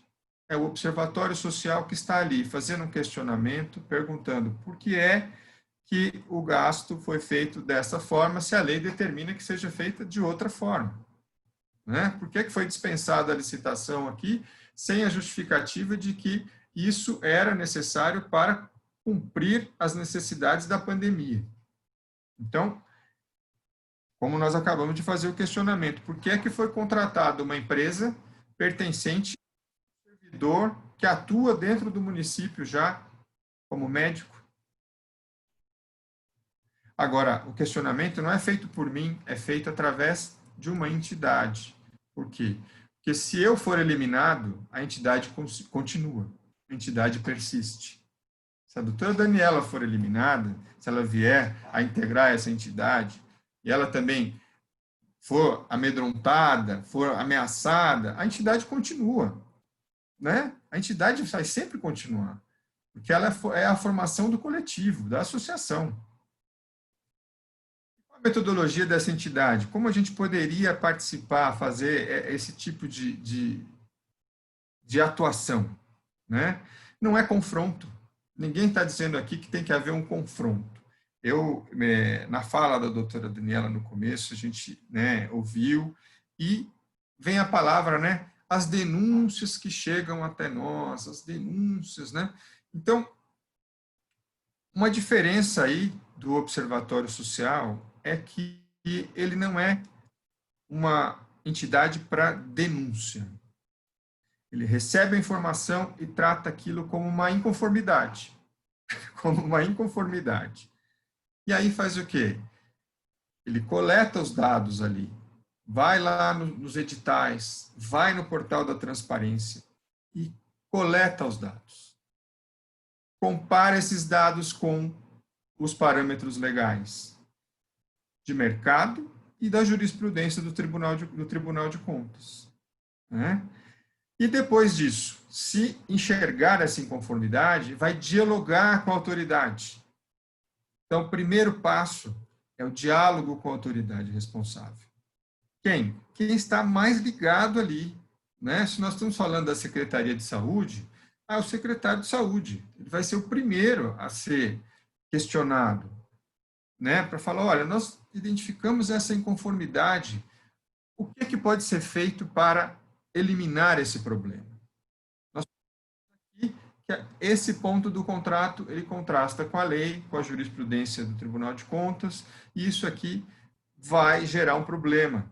É o Observatório Social que está ali, fazendo um questionamento, perguntando por que é que o gasto foi feito dessa forma, se a lei determina que seja feita de outra forma. Né? Por que foi dispensada a licitação aqui, sem a justificativa de que isso era necessário para cumprir as necessidades da pandemia? Então, como nós acabamos de fazer o questionamento, por que é que foi contratada uma empresa pertencente a um servidor que atua dentro do município já como médico? Agora, o questionamento não é feito por mim, é feito através de uma entidade. Por quê? Porque se eu for eliminado, a entidade continua, a entidade persiste. Se a doutora Daniela for eliminada, se ela vier a integrar essa entidade, e ela também for amedrontada, for ameaçada, a entidade continua, né? A entidade vai sempre continuar, porque ela é a formação do coletivo, da associação. Qual a metodologia dessa entidade? Como a gente poderia participar, fazer esse tipo de atuação, né? Não é confronto. Ninguém está dizendo aqui que tem que haver um confronto. Na fala da doutora Daniela no começo, a gente, né, ouviu, e vem a palavra, né, as denúncias que chegam até nós, as denúncias, né? Então, uma diferença aí do Observatório Social é que ele não é uma entidade para denúncia. Ele recebe a informação e trata aquilo como uma inconformidade. Como uma inconformidade. E aí faz o quê? Ele coleta os dados ali, vai lá nos editais, vai no portal da transparência e coleta os dados. Compara esses dados com os parâmetros legais de mercado e da jurisprudência do Tribunal de Contas. Né? E depois disso, se enxergar essa inconformidade, vai dialogar com a autoridade. Então, o primeiro passo é o diálogo com a autoridade responsável. Quem? Quem está mais ligado ali. Né? Se nós estamos falando da Secretaria de Saúde, o secretário de Saúde. Ele vai ser o primeiro a ser questionado. Né? Para falar, olha, nós identificamos essa inconformidade. O que pode ser feito para eliminar esse problema? Nós aqui que esse ponto do contrato, ele contrasta com a lei, com a jurisprudência do Tribunal de Contas, e isso aqui vai gerar um problema.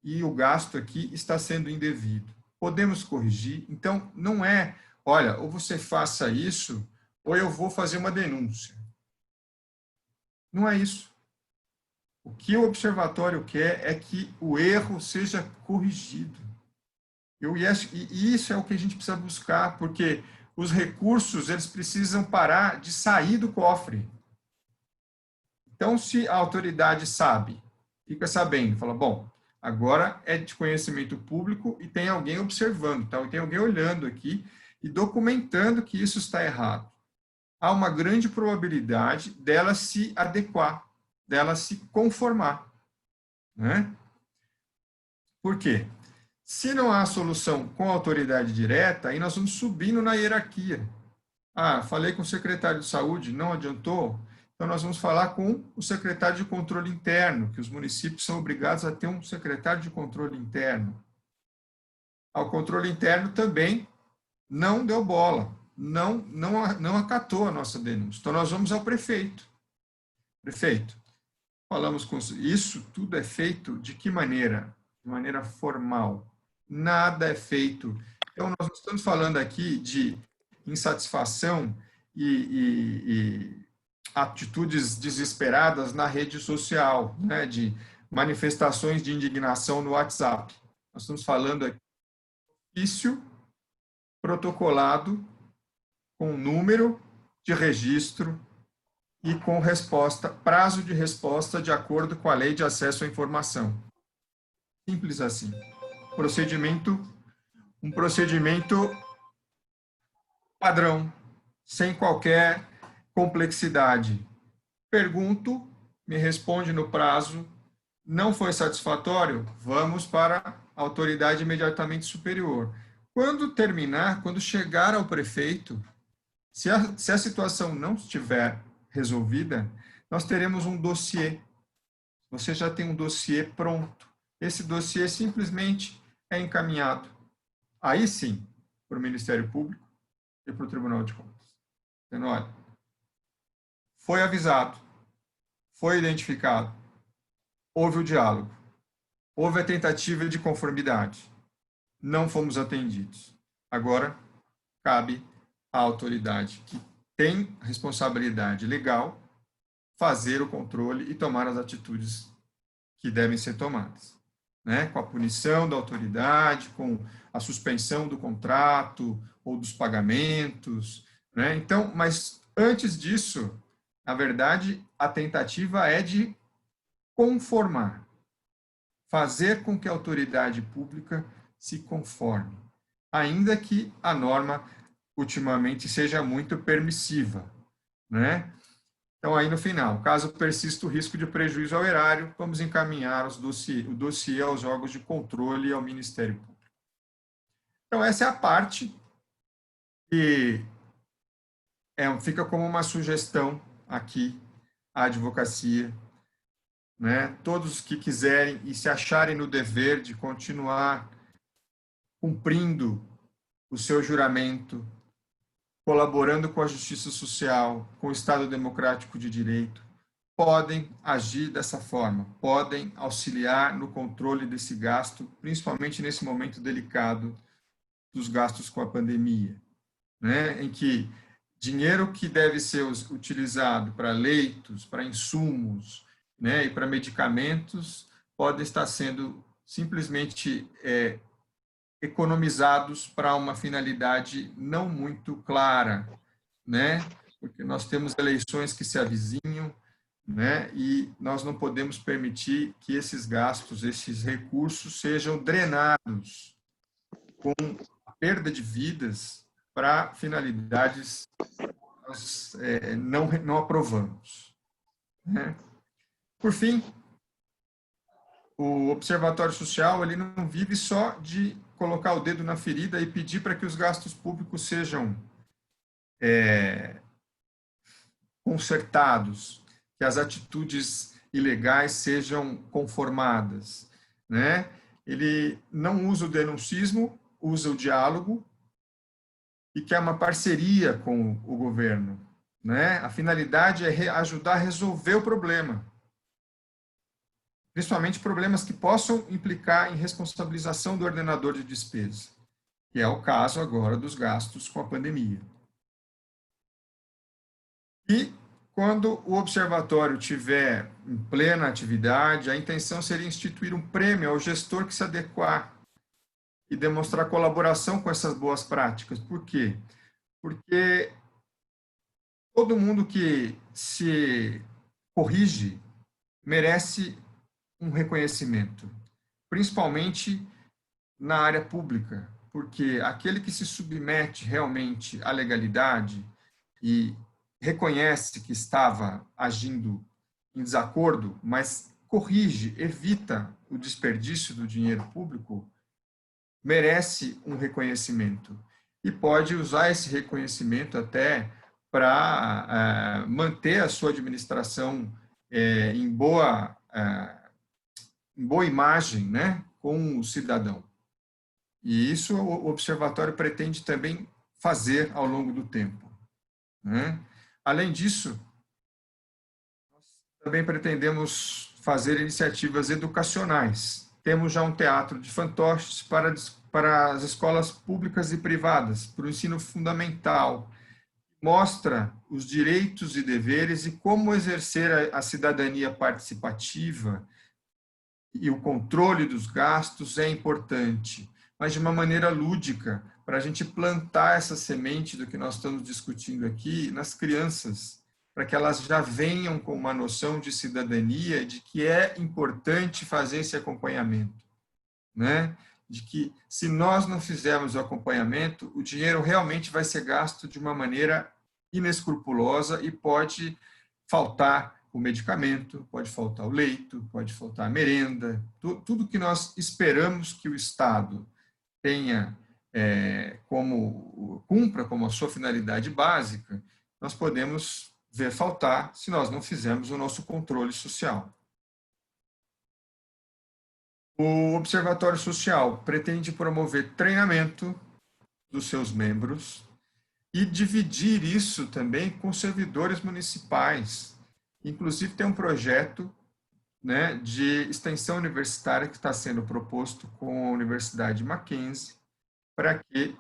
E o gasto aqui está sendo indevido. Podemos corrigir? Então, não é, olha, ou você faça isso, ou eu vou fazer uma denúncia. Não é isso. O que o observatório quer é que o erro seja corrigido. E isso é o que a gente precisa buscar, porque os recursos, eles precisam parar de sair do cofre. Então, se a autoridade sabe, fica sabendo, fala, bom, agora é de conhecimento público e tem alguém observando, tá? E tem alguém olhando aqui e documentando que isso está errado. Há uma grande probabilidade dela se adequar, dela se conformar. Né? Por quê? Se não há solução com a autoridade direta, aí nós vamos subindo na hierarquia. Falei com o secretário de saúde, não adiantou, então nós vamos falar com o secretário de controle interno, que os municípios são obrigados a ter um secretário de controle interno. O controle interno também não deu bola, não acatou a nossa denúncia. Então nós vamos ao prefeito. Prefeito, falamos com isso, tudo é feito de que maneira? De maneira formal. Nada é feito. Então, nós estamos falando aqui de insatisfação e atitudes desesperadas na rede social, né, de manifestações de indignação no WhatsApp. Nós estamos falando aqui de ofício protocolado com número de registro e com prazo de resposta de acordo com a Lei de Acesso à Informação. Simples assim. Um procedimento padrão, sem qualquer complexidade. Pergunto, me responde no prazo, não foi satisfatório? Vamos para a autoridade imediatamente superior. Quando terminar, quando chegar ao prefeito, se a situação não estiver resolvida, nós teremos um dossiê. Você já tem um dossiê pronto. Esse dossiê simplesmente é encaminhado, aí sim, para o Ministério Público e para o Tribunal de Contas. Dizendo, olha, foi avisado, foi identificado, houve o diálogo, houve a tentativa de conformidade, não fomos atendidos. Agora, cabe à autoridade que tem responsabilidade legal fazer o controle e tomar as atitudes que devem ser tomadas. Né, com a punição da autoridade, com a suspensão do contrato ou dos pagamentos. Né? Então, mas antes disso, na verdade, a tentativa é de conformar, fazer com que a autoridade pública se conforme, ainda que a norma ultimamente seja muito permissiva. Né? Então, aí no final, caso persista o risco de prejuízo ao erário, vamos encaminhar o dossiê aos órgãos de controle e ao Ministério Público. Então, essa é a parte que fica como uma sugestão aqui à advocacia. Né? Todos que quiserem e se acharem no dever de continuar cumprindo o seu juramento, colaborando com a justiça social, com o Estado democrático de direito, podem agir dessa forma, podem auxiliar no controle desse gasto, principalmente nesse momento delicado dos gastos com a pandemia, né? Em que dinheiro que deve ser utilizado para leitos, para insumos, né, e para medicamentos, pode estar sendo simplesmente economizados para uma finalidade não muito clara, né? Porque nós temos eleições que se avizinham, né? E nós não podemos permitir que esses gastos, esses recursos sejam drenados com a perda de vidas para finalidades que nós não aprovamos, né? Por fim, o Observatório Social ele não vive só de colocar o dedo na ferida e pedir para que os gastos públicos sejam consertados, que as atitudes ilegais sejam conformadas, né? Ele não usa o denuncismo, usa o diálogo e quer uma parceria com o governo, né? A finalidade é ajudar a resolver o problema, principalmente problemas que possam implicar em responsabilização do ordenador de despesa, que é o caso agora dos gastos com a pandemia. E quando o observatório tiver em plena atividade, a intenção seria instituir um prêmio ao gestor que se adequar e demonstrar colaboração com essas boas práticas. Por quê? Porque todo mundo que se corrige merece um reconhecimento, principalmente na área pública, porque aquele que se submete realmente à legalidade e reconhece que estava agindo em desacordo, mas corrige, evita o desperdício do dinheiro público, merece um reconhecimento e pode usar esse reconhecimento até para manter a sua administração em boa imagem, né, com o cidadão. E isso o observatório pretende também fazer ao longo do tempo, né? Além disso, nós também pretendemos fazer iniciativas educacionais. Temos já um teatro de fantoches para as escolas públicas e privadas, para o ensino fundamental. Mostra os direitos e deveres e como exercer a cidadania participativa e o controle dos gastos é importante, mas de uma maneira lúdica, para a gente plantar essa semente do que nós estamos discutindo aqui nas crianças, para que elas já venham com uma noção de cidadania, de que é importante fazer esse acompanhamento, né? De que se nós não fizermos o acompanhamento, o dinheiro realmente vai ser gasto de uma maneira inescrupulosa e pode faltar o medicamento, pode faltar o leito, pode faltar a merenda, tudo que nós esperamos que o Estado tenha cumpra como a sua finalidade básica, nós podemos ver faltar se nós não fizermos o nosso controle social. O Observatório Social pretende promover treinamento dos seus membros e dividir isso também com servidores municipais. Inclusive, tem um projeto, né, de extensão universitária que está sendo proposto com a Universidade Mackenzie para que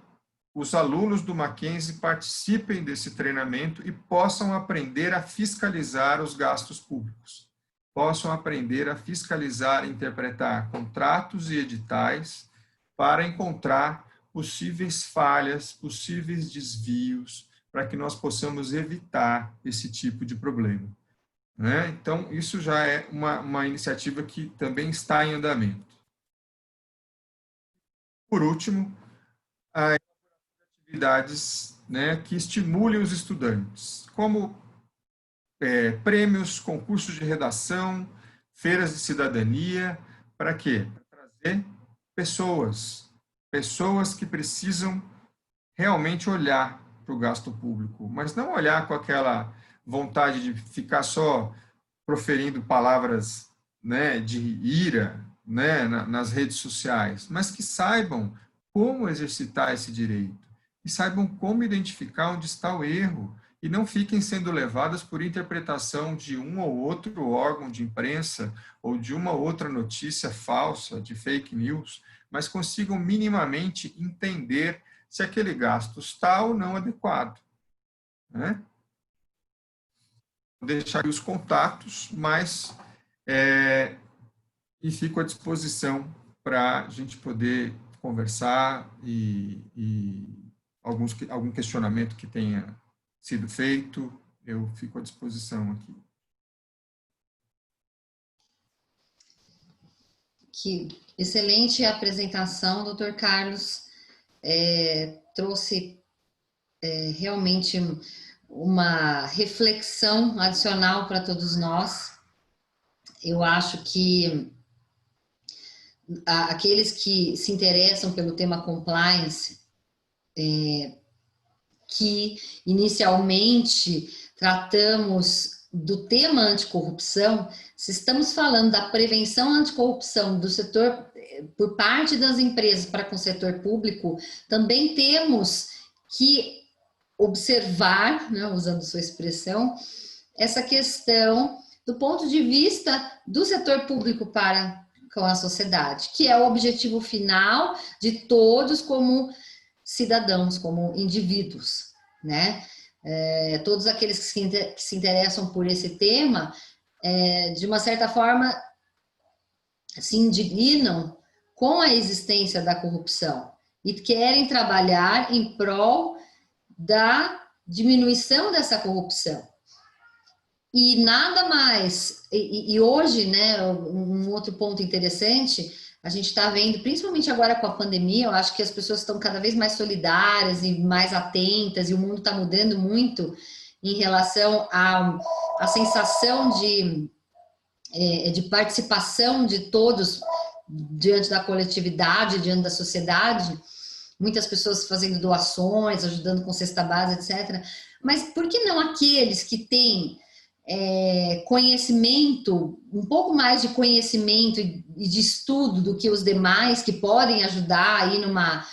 os alunos do Mackenzie participem desse treinamento e possam aprender a fiscalizar os gastos públicos, possam aprender a fiscalizar e interpretar contratos e editais para encontrar possíveis falhas, possíveis desvios, para que nós possamos evitar esse tipo de problema, né? Então, isso já é uma iniciativa que também está em andamento. Por último, as atividades, né, que estimulem os estudantes, como prêmios, concursos de redação, feiras de cidadania, para quê? Para trazer pessoas que precisam realmente olhar para o gasto público, mas não olhar com aquela vontade de ficar só proferindo palavras, né, de ira, né, nas redes sociais, mas que saibam como exercitar esse direito, e saibam como identificar onde está o erro, e não fiquem sendo levadas por interpretação de um ou outro órgão de imprensa ou de uma outra notícia falsa, de fake news, mas consigam minimamente entender se aquele gasto está ou não adequado, né? Vou deixar aqui os contatos, mas e fico à disposição para a gente poder conversar e algum questionamento que tenha sido feito, eu fico à disposição aqui. Que excelente apresentação, doutor Carlos. Trouxe realmente uma reflexão adicional para todos nós. Eu acho que aqueles que se interessam pelo tema compliance, que inicialmente tratamos do tema anticorrupção, se estamos falando da prevenção anticorrupção do setor, por parte das empresas para com o setor público, também temos que observar, né, usando sua expressão, essa questão do ponto de vista do setor público para com a sociedade, que é o objetivo final de todos como cidadãos, como indivíduos, né? Todos aqueles que se interessam por esse tema, de uma certa forma, se indignam com a existência da corrupção e querem trabalhar em prol da diminuição dessa corrupção. E nada mais, e hoje, né, um outro ponto interessante, a gente está vendo, principalmente agora com a pandemia, eu acho que as pessoas estão cada vez mais solidárias e mais atentas, e o mundo está mudando muito em relação à sensação de participação de todos diante da coletividade, diante da sociedade, muitas pessoas fazendo doações, ajudando com cesta básica, etc. Mas por que não aqueles que têm conhecimento, um pouco mais de conhecimento e de estudo do que os demais, que podem ajudar aí numa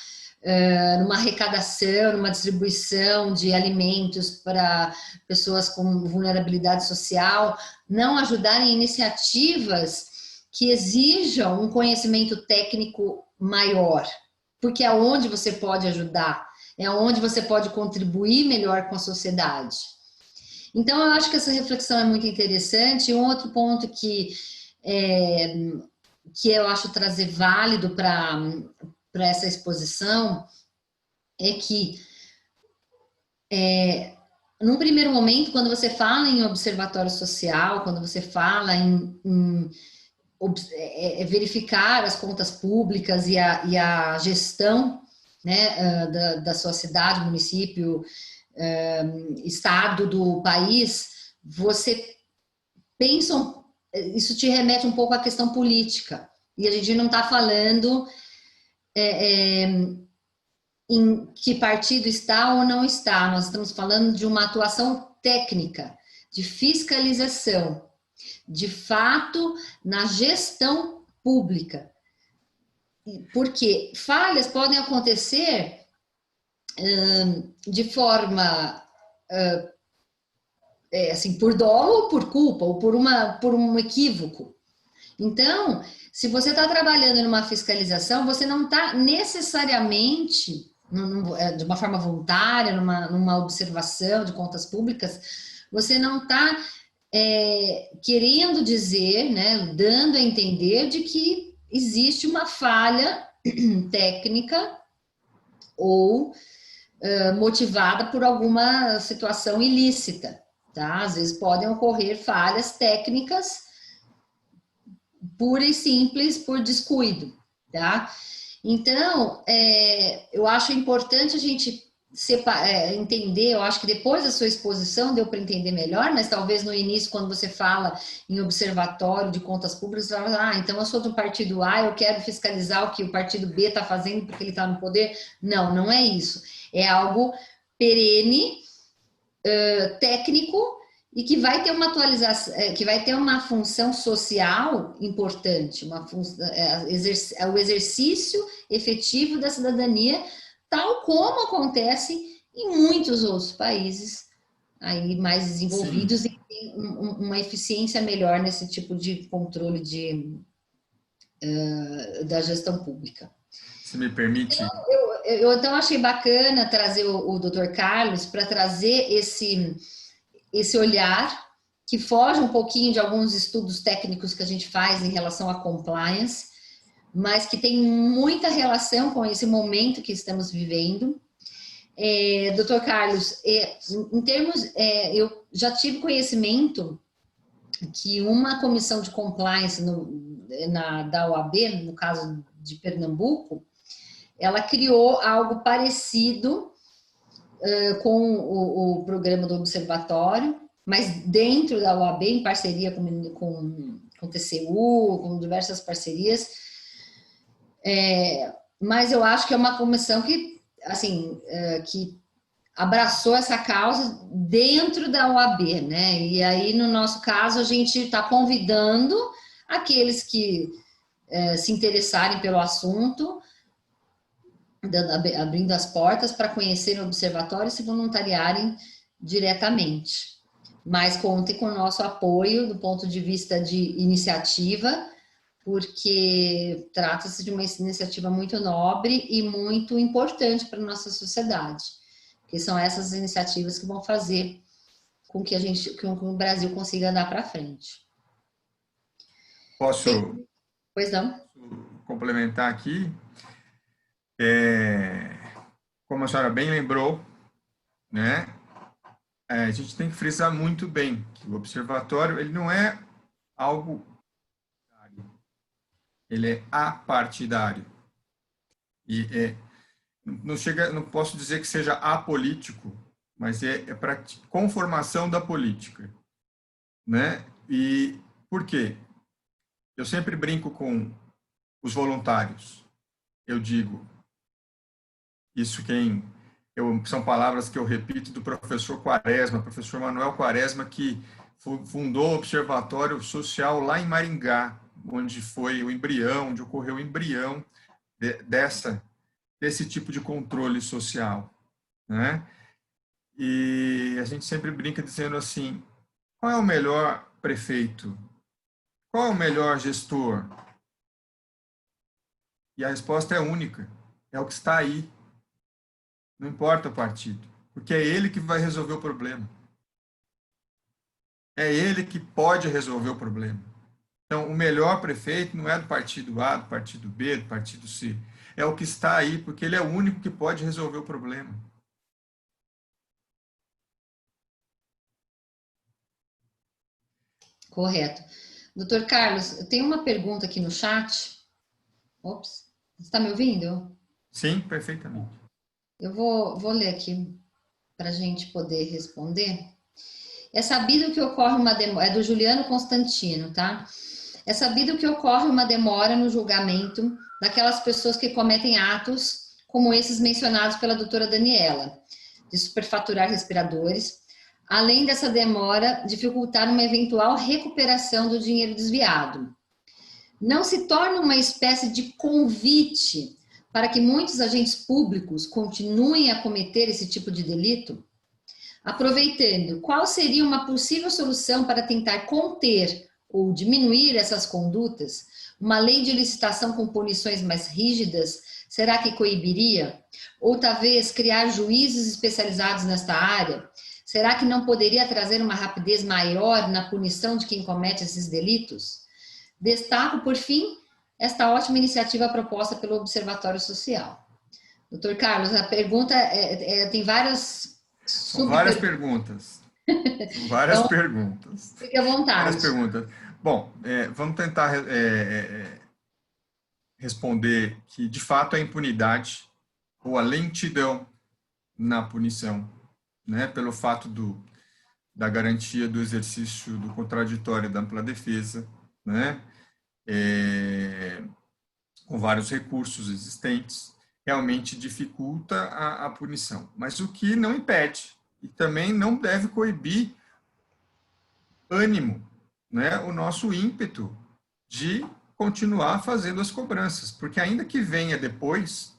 arrecadação, numa distribuição de alimentos para pessoas com vulnerabilidade social, não ajudarem em iniciativas que exijam um conhecimento técnico maior, porque é onde você pode ajudar, é onde você pode contribuir melhor com a sociedade. Então, eu acho que essa reflexão é muito interessante. E um outro ponto que eu acho trazer válido para essa exposição é que, num primeiro momento, quando você fala em observatório social, quando você fala em verificar as contas públicas e a gestão, né, da sua cidade, município, estado do país, você pensa, isso te remete um pouco à questão política, e a gente não está falando em que partido está ou não está, nós estamos falando de uma atuação técnica, de fiscalização, de fato, na gestão pública, porque falhas podem acontecer de forma assim, por dolo ou por culpa, ou por um equívoco. Então, se você está trabalhando numa fiscalização, você não está necessariamente, de uma forma voluntária, numa observação de contas públicas, você não está querendo dizer, né, dando a entender de que existe uma falha técnica ou motivada por alguma situação ilícita, tá? Às vezes podem ocorrer falhas técnicas pura e simples por descuido, tá? Então, eu acho importante a gente entender, eu acho que depois da sua exposição deu para entender melhor, mas talvez no início, quando você fala em observatório de contas públicas, você fala, então eu sou do partido A, eu quero fiscalizar o que o partido B está fazendo porque ele está no poder. Não, não é isso. É algo perene, técnico, e que vai ter uma atualização, que vai ter uma função social importante, o exercício efetivo da cidadania, tal como acontece em muitos outros países aí mais desenvolvidos e tem uma eficiência melhor nesse tipo de controle da gestão pública. Se me permite. Eu então achei bacana trazer o Dr. Carlos para trazer esse olhar que foge um pouquinho de alguns estudos técnicos que a gente faz em relação à compliance, mas que tem muita relação com esse momento que estamos vivendo. Dr. Carlos, em termos, eu já tive conhecimento que uma comissão de compliance da OAB, no caso de Pernambuco, ela criou algo parecido com o programa do Observatório, mas dentro da OAB, em parceria com o TCU, com diversas parcerias. Mas eu acho que é uma comissão que, assim, que abraçou essa causa dentro da OAB, né? E aí, no nosso caso, a gente está convidando aqueles que se interessarem pelo assunto, abrindo as portas para conhecerem o observatório e se voluntariarem diretamente. Mas contem com o nosso apoio do ponto de vista de iniciativa, porque trata-se de uma iniciativa muito nobre e muito importante para a nossa sociedade, que são essas iniciativas que vão fazer com que o Brasil consiga andar para frente. Posso Pois não? complementar aqui? Como a senhora bem lembrou, né? A gente tem que frisar muito bem que o observatório ele não é algo, ele é apartidário. E não posso dizer que seja apolítico, mas é para conformação da política, né? E por quê? Eu sempre brinco com os voluntários. Eu digo, são palavras que eu repito do professor Quaresma, professor Manuel Quaresma, que fundou o Observatório Social lá em Maringá, onde foi o embrião, onde ocorreu o embrião desse tipo de controle social, né? E a gente sempre brinca dizendo assim, qual é o melhor prefeito? Qual é o melhor gestor? E a resposta é única, é o que está aí. Não importa o partido, porque é ele que vai resolver o problema. É ele que pode resolver o problema. Então, o melhor prefeito não é do partido A, do partido B, do partido C. É o que está aí, porque ele é o único que pode resolver o problema. Correto. Doutor Carlos, eu tenho uma pergunta aqui no chat. Ops, você está me ouvindo? Sim, perfeitamente. Eu vou ler aqui para a gente poder responder. É sabido que ocorre uma demora, é do Juliano Constantino, tá? É sabido que ocorre uma demora no julgamento daquelas pessoas que cometem atos como esses mencionados pela doutora Daniela, de superfaturar respiradores, além dessa demora dificultar uma eventual recuperação do dinheiro desviado. Não se torna uma espécie de convite para que muitos agentes públicos continuem a cometer esse tipo de delito? Aproveitando, qual seria uma possível solução para tentar conter ou diminuir essas condutas? Uma lei de licitação com punições mais rígidas, será que coibiria? Ou talvez criar juízes especializados nesta área? Será que não poderia trazer uma rapidez maior na punição de quem comete esses delitos? Destaco, por fim, esta ótima iniciativa proposta pelo Observatório Social. Doutor Carlos, a pergunta tem várias... São várias perguntas. São várias então, perguntas. Fique à vontade. Várias perguntas. Bom, vamos tentar responder que, de fato, a impunidade ou a lentidão na punição, né, pelo fato da garantia do exercício do contraditório da ampla defesa, né, com vários recursos existentes, realmente dificulta a punição. Mas o que não impede, e também não deve coibir ânimo, né, o nosso ímpeto de continuar fazendo as cobranças, porque ainda que venha depois,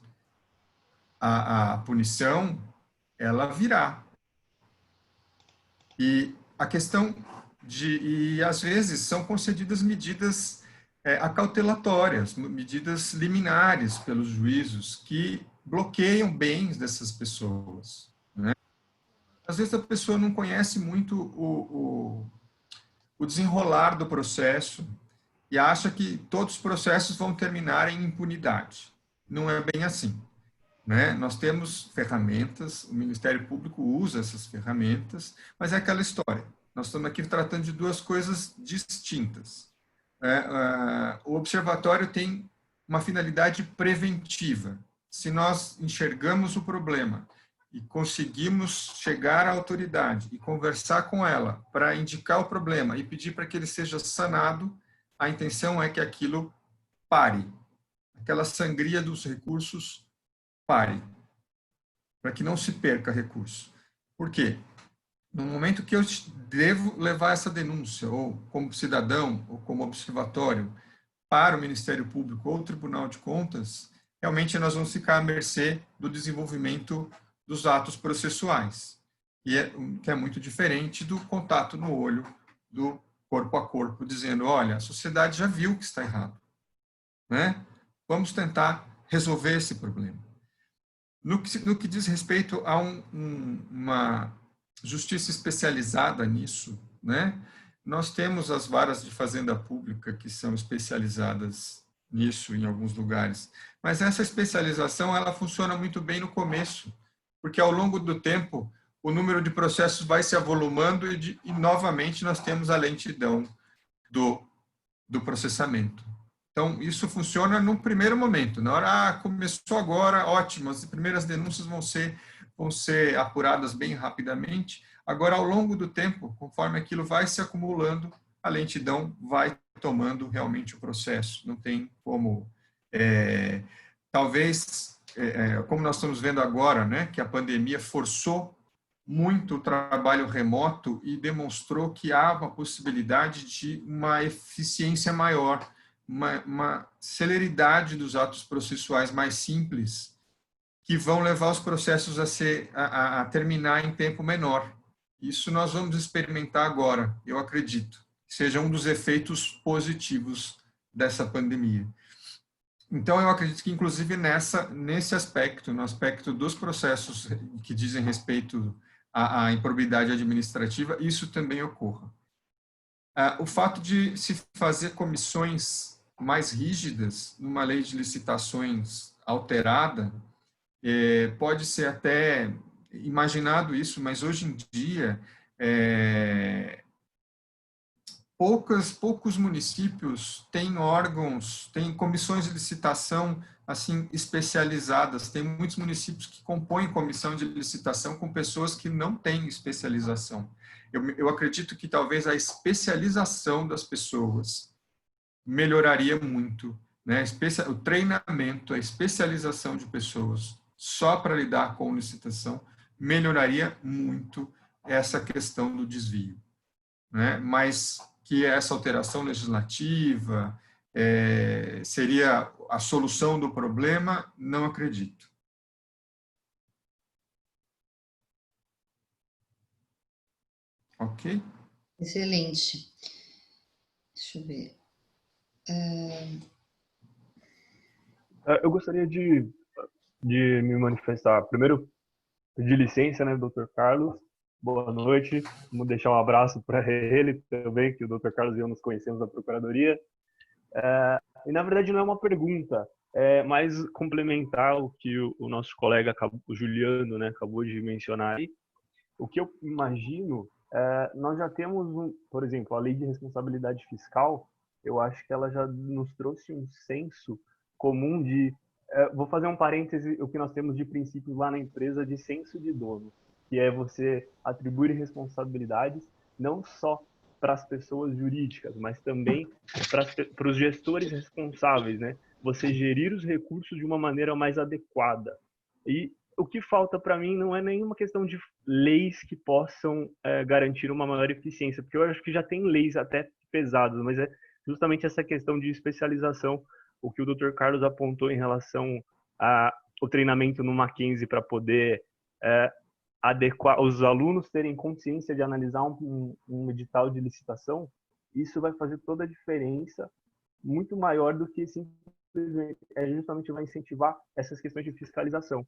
a punição, ela virá. E a questão e às vezes são concedidas medidas acautelatórias, medidas liminares pelos juízos que bloqueiam bens dessas pessoas, né? Às vezes a pessoa não conhece muito o desenrolar do processo e acha que todos os processos vão terminar em impunidade. Não é bem assim, né? Nós temos ferramentas, o Ministério Público usa essas ferramentas, mas é aquela história. Nós estamos aqui tratando de duas coisas distintas. O observatório tem uma finalidade preventiva. Se nós enxergamos o problema e conseguimos chegar à autoridade e conversar com ela para indicar o problema e pedir para que ele seja sanado, a intenção é que aquilo pare. Aquela sangria dos recursos pare, para que não se perca recurso. Por quê? No momento que eu devo levar essa denúncia, ou como cidadão, ou como observatório, para o Ministério Público ou o Tribunal de Contas, realmente nós vamos ficar à mercê do desenvolvimento dos atos processuais, que é muito diferente do contato no olho, do corpo a corpo, dizendo, olha, a sociedade já viu que está errado, né? Vamos tentar resolver esse problema. No que diz respeito a uma justiça especializada nisso, né? Nós temos as varas de fazenda pública que são especializadas nisso em alguns lugares, mas essa especialização ela funciona muito bem no começo, porque ao longo do tempo o número de processos vai se avolumando e novamente nós temos a lentidão do processamento. Então, isso funciona no primeiro momento. Na hora, começou agora, ótimo, as primeiras denúncias vão ser apuradas bem rapidamente. Agora, ao longo do tempo, conforme aquilo vai se acumulando, a lentidão vai tomando realmente o processo. Não tem como... talvez, como nós estamos vendo agora, né, que a pandemia forçou muito o trabalho remoto e demonstrou que há uma possibilidade de uma eficiência maior, uma celeridade dos atos processuais mais simples, que vão levar os processos a terminar em tempo menor. Isso nós vamos experimentar agora, eu acredito, que seja um dos efeitos positivos dessa pandemia. Então, eu acredito que, inclusive, nesse aspecto, no aspecto dos processos que dizem respeito à improbidade administrativa, isso também ocorra. O fato de se fazer comissões mais rígidas numa lei de licitações alterada, pode ser até imaginado isso, mas hoje em dia poucos municípios têm órgãos, têm comissões de licitação assim especializadas. Tem muitos municípios que compõem comissão de licitação com pessoas que não têm especialização. Eu acredito que talvez a especialização das pessoas melhoraria muito, né? O treinamento, a especialização de pessoas só para lidar com licitação melhoraria muito essa questão do desvio, né? Mas que essa alteração legislativa seria a solução do problema, não acredito. Ok? Excelente. Deixa eu ver. Eu gostaria de me manifestar. Primeiro, pedir licença, né, Dr. Carlos? Boa noite. Vamos deixar um abraço para ele também, que o Dr. Carlos e eu nos conhecemos da Procuradoria. E, na verdade, não é uma pergunta, é mais complementar o que o nosso colega, o Juliano, né, acabou de mencionar aí. O que eu imagino, nós já temos, por exemplo, a Lei de Responsabilidade Fiscal, eu acho que ela já nos trouxe um senso comum de... vou fazer um parêntese, o que nós temos de princípios lá na empresa de senso de dono, que é você atribuir responsabilidades não só para as pessoas jurídicas, mas também para os gestores responsáveis, né? Você gerir os recursos de uma maneira mais adequada. E o que falta para mim não é nenhuma questão de leis que possam garantir uma maior eficiência, porque eu acho que já tem leis até pesadas, mas é justamente essa questão de especialização, o que o Dr. Carlos apontou em relação ao treinamento no Mackenzie para poder adequar, os alunos terem consciência de analisar um edital de licitação, isso vai fazer toda a diferença, muito maior do que simplesmente, justamente vai incentivar essas questões de fiscalização.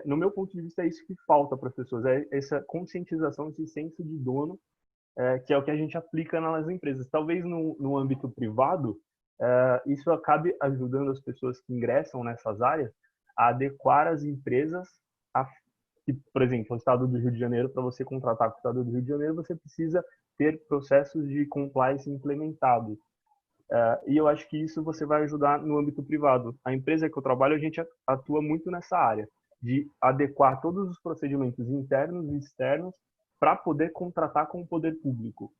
No meu ponto de vista, é isso que falta para as pessoas, é essa conscientização, esse senso de dono, que é o que a gente aplica nas empresas. Talvez no âmbito privado, isso acabe ajudando as pessoas que ingressam nessas áreas a adequar as empresas por exemplo, o Estado do Rio de Janeiro, para você contratar com o Estado do Rio de Janeiro, você precisa ter processos de compliance implementados. E eu acho que isso você vai ajudar no âmbito privado. A empresa que eu trabalho, a gente atua muito nessa área, de adequar todos os procedimentos internos e externos para poder contratar com o poder público.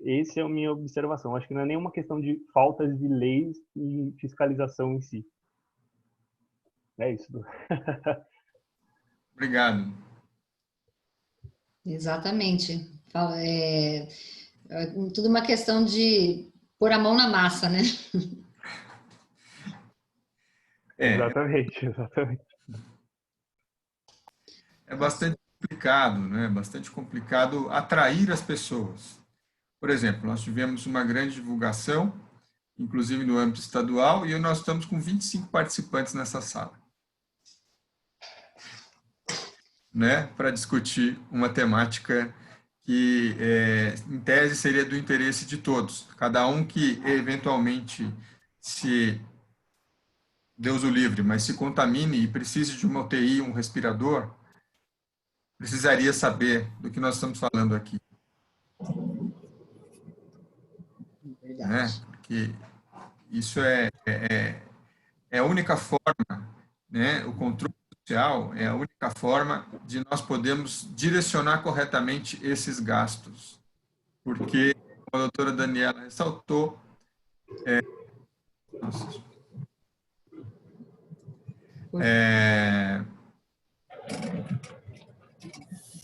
Essa é a minha observação. Acho que não é nenhuma questão de faltas de leis e fiscalização em si. É isso. Obrigado. Exatamente. Tudo uma questão de pôr a mão na massa, né? Exatamente. É bastante complicado, né? Bastante complicado atrair as pessoas. Por exemplo, nós tivemos uma grande divulgação, inclusive no âmbito estadual, e nós estamos com 25 participantes nessa sala, né? Para discutir uma temática que, em tese, seria do interesse de todos. Cada um que, eventualmente, se, Deus o livre, mas se contamine e precise de uma UTI, um respirador, precisaria saber do que nós estamos falando aqui. Verdade. Né? Porque isso é a única forma, né? O controle social é a única forma de nós podermos direcionar corretamente esses gastos. Porque, como a doutora Daniela ressaltou,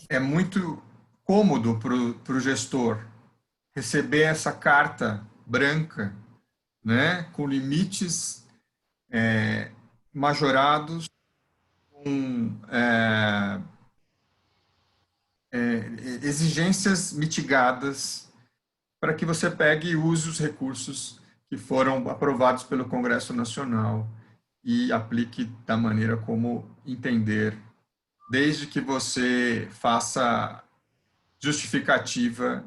é muito cômodo para o gestor receber essa carta branca, né, com limites majorados, com exigências mitigadas, para que você pegue e use os recursos que foram aprovados pelo Congresso Nacional e aplique da maneira como entender, desde que você faça justificativa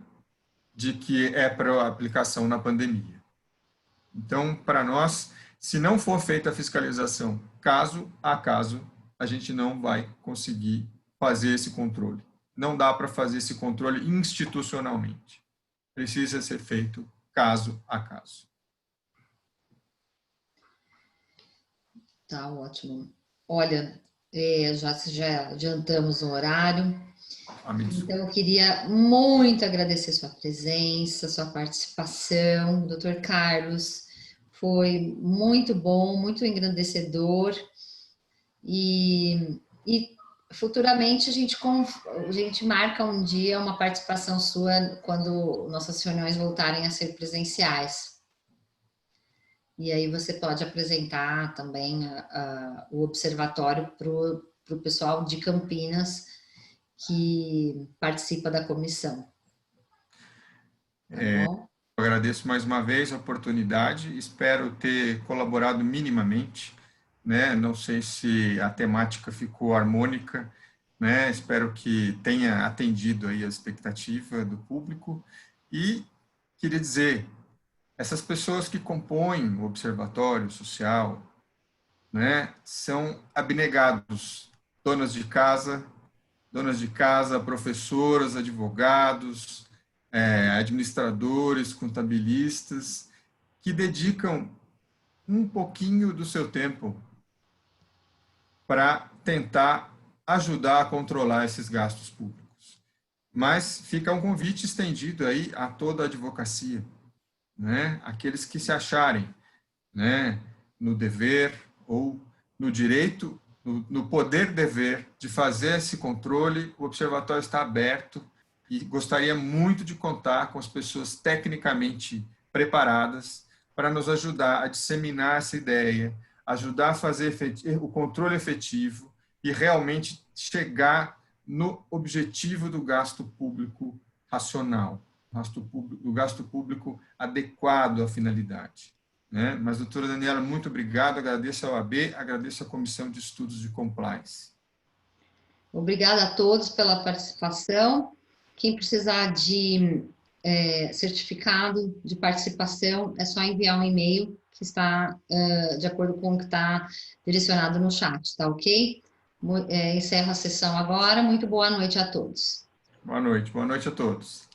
de que é para aplicação na pandemia. Então, para nós, se não for feita a fiscalização caso a caso, a gente não vai conseguir fazer esse controle. Não dá para fazer esse controle institucionalmente. Precisa ser feito caso a caso. Tá ótimo. Olha, já adiantamos o horário. Então, eu queria muito agradecer sua presença, sua participação, doutor Carlos. Foi muito bom, muito engrandecedor. E futuramente a gente marca um dia uma participação sua quando nossas reuniões voltarem a ser presenciais. E aí você pode apresentar também o observatório para o pessoal de Campinas que participa da comissão. Tá bom? Eu agradeço mais uma vez a oportunidade, espero ter colaborado minimamente, né? Não sei se a temática ficou harmônica, né? Espero que tenha atendido aí a expectativa do público e queria dizer, essas pessoas que compõem o Observatório Social, né, são abnegados, donas de casa, professoras, advogados, administradores, contabilistas, que dedicam um pouquinho do seu tempo para tentar ajudar a controlar esses gastos públicos. Mas fica um convite estendido aí a toda a advocacia, né? Aqueles que se acharem, né, no dever ou no direito, no poder-dever de fazer esse controle, o observatório está aberto e gostaria muito de contar com as pessoas tecnicamente preparadas para nos ajudar a disseminar essa ideia, ajudar a fazer o controle efetivo e realmente chegar no objetivo do gasto público racional, do gasto público adequado à finalidade. Né? Mas, doutora Daniela, muito obrigado, agradeço ao AB, agradeço à Comissão de Estudos de Compliance. Obrigada a todos pela participação. Quem precisar de certificado de participação, é só enviar um e-mail que está de acordo com o que está direcionado no chat, tá ok? Encerro a sessão agora. Muito boa noite a todos. Boa noite a todos.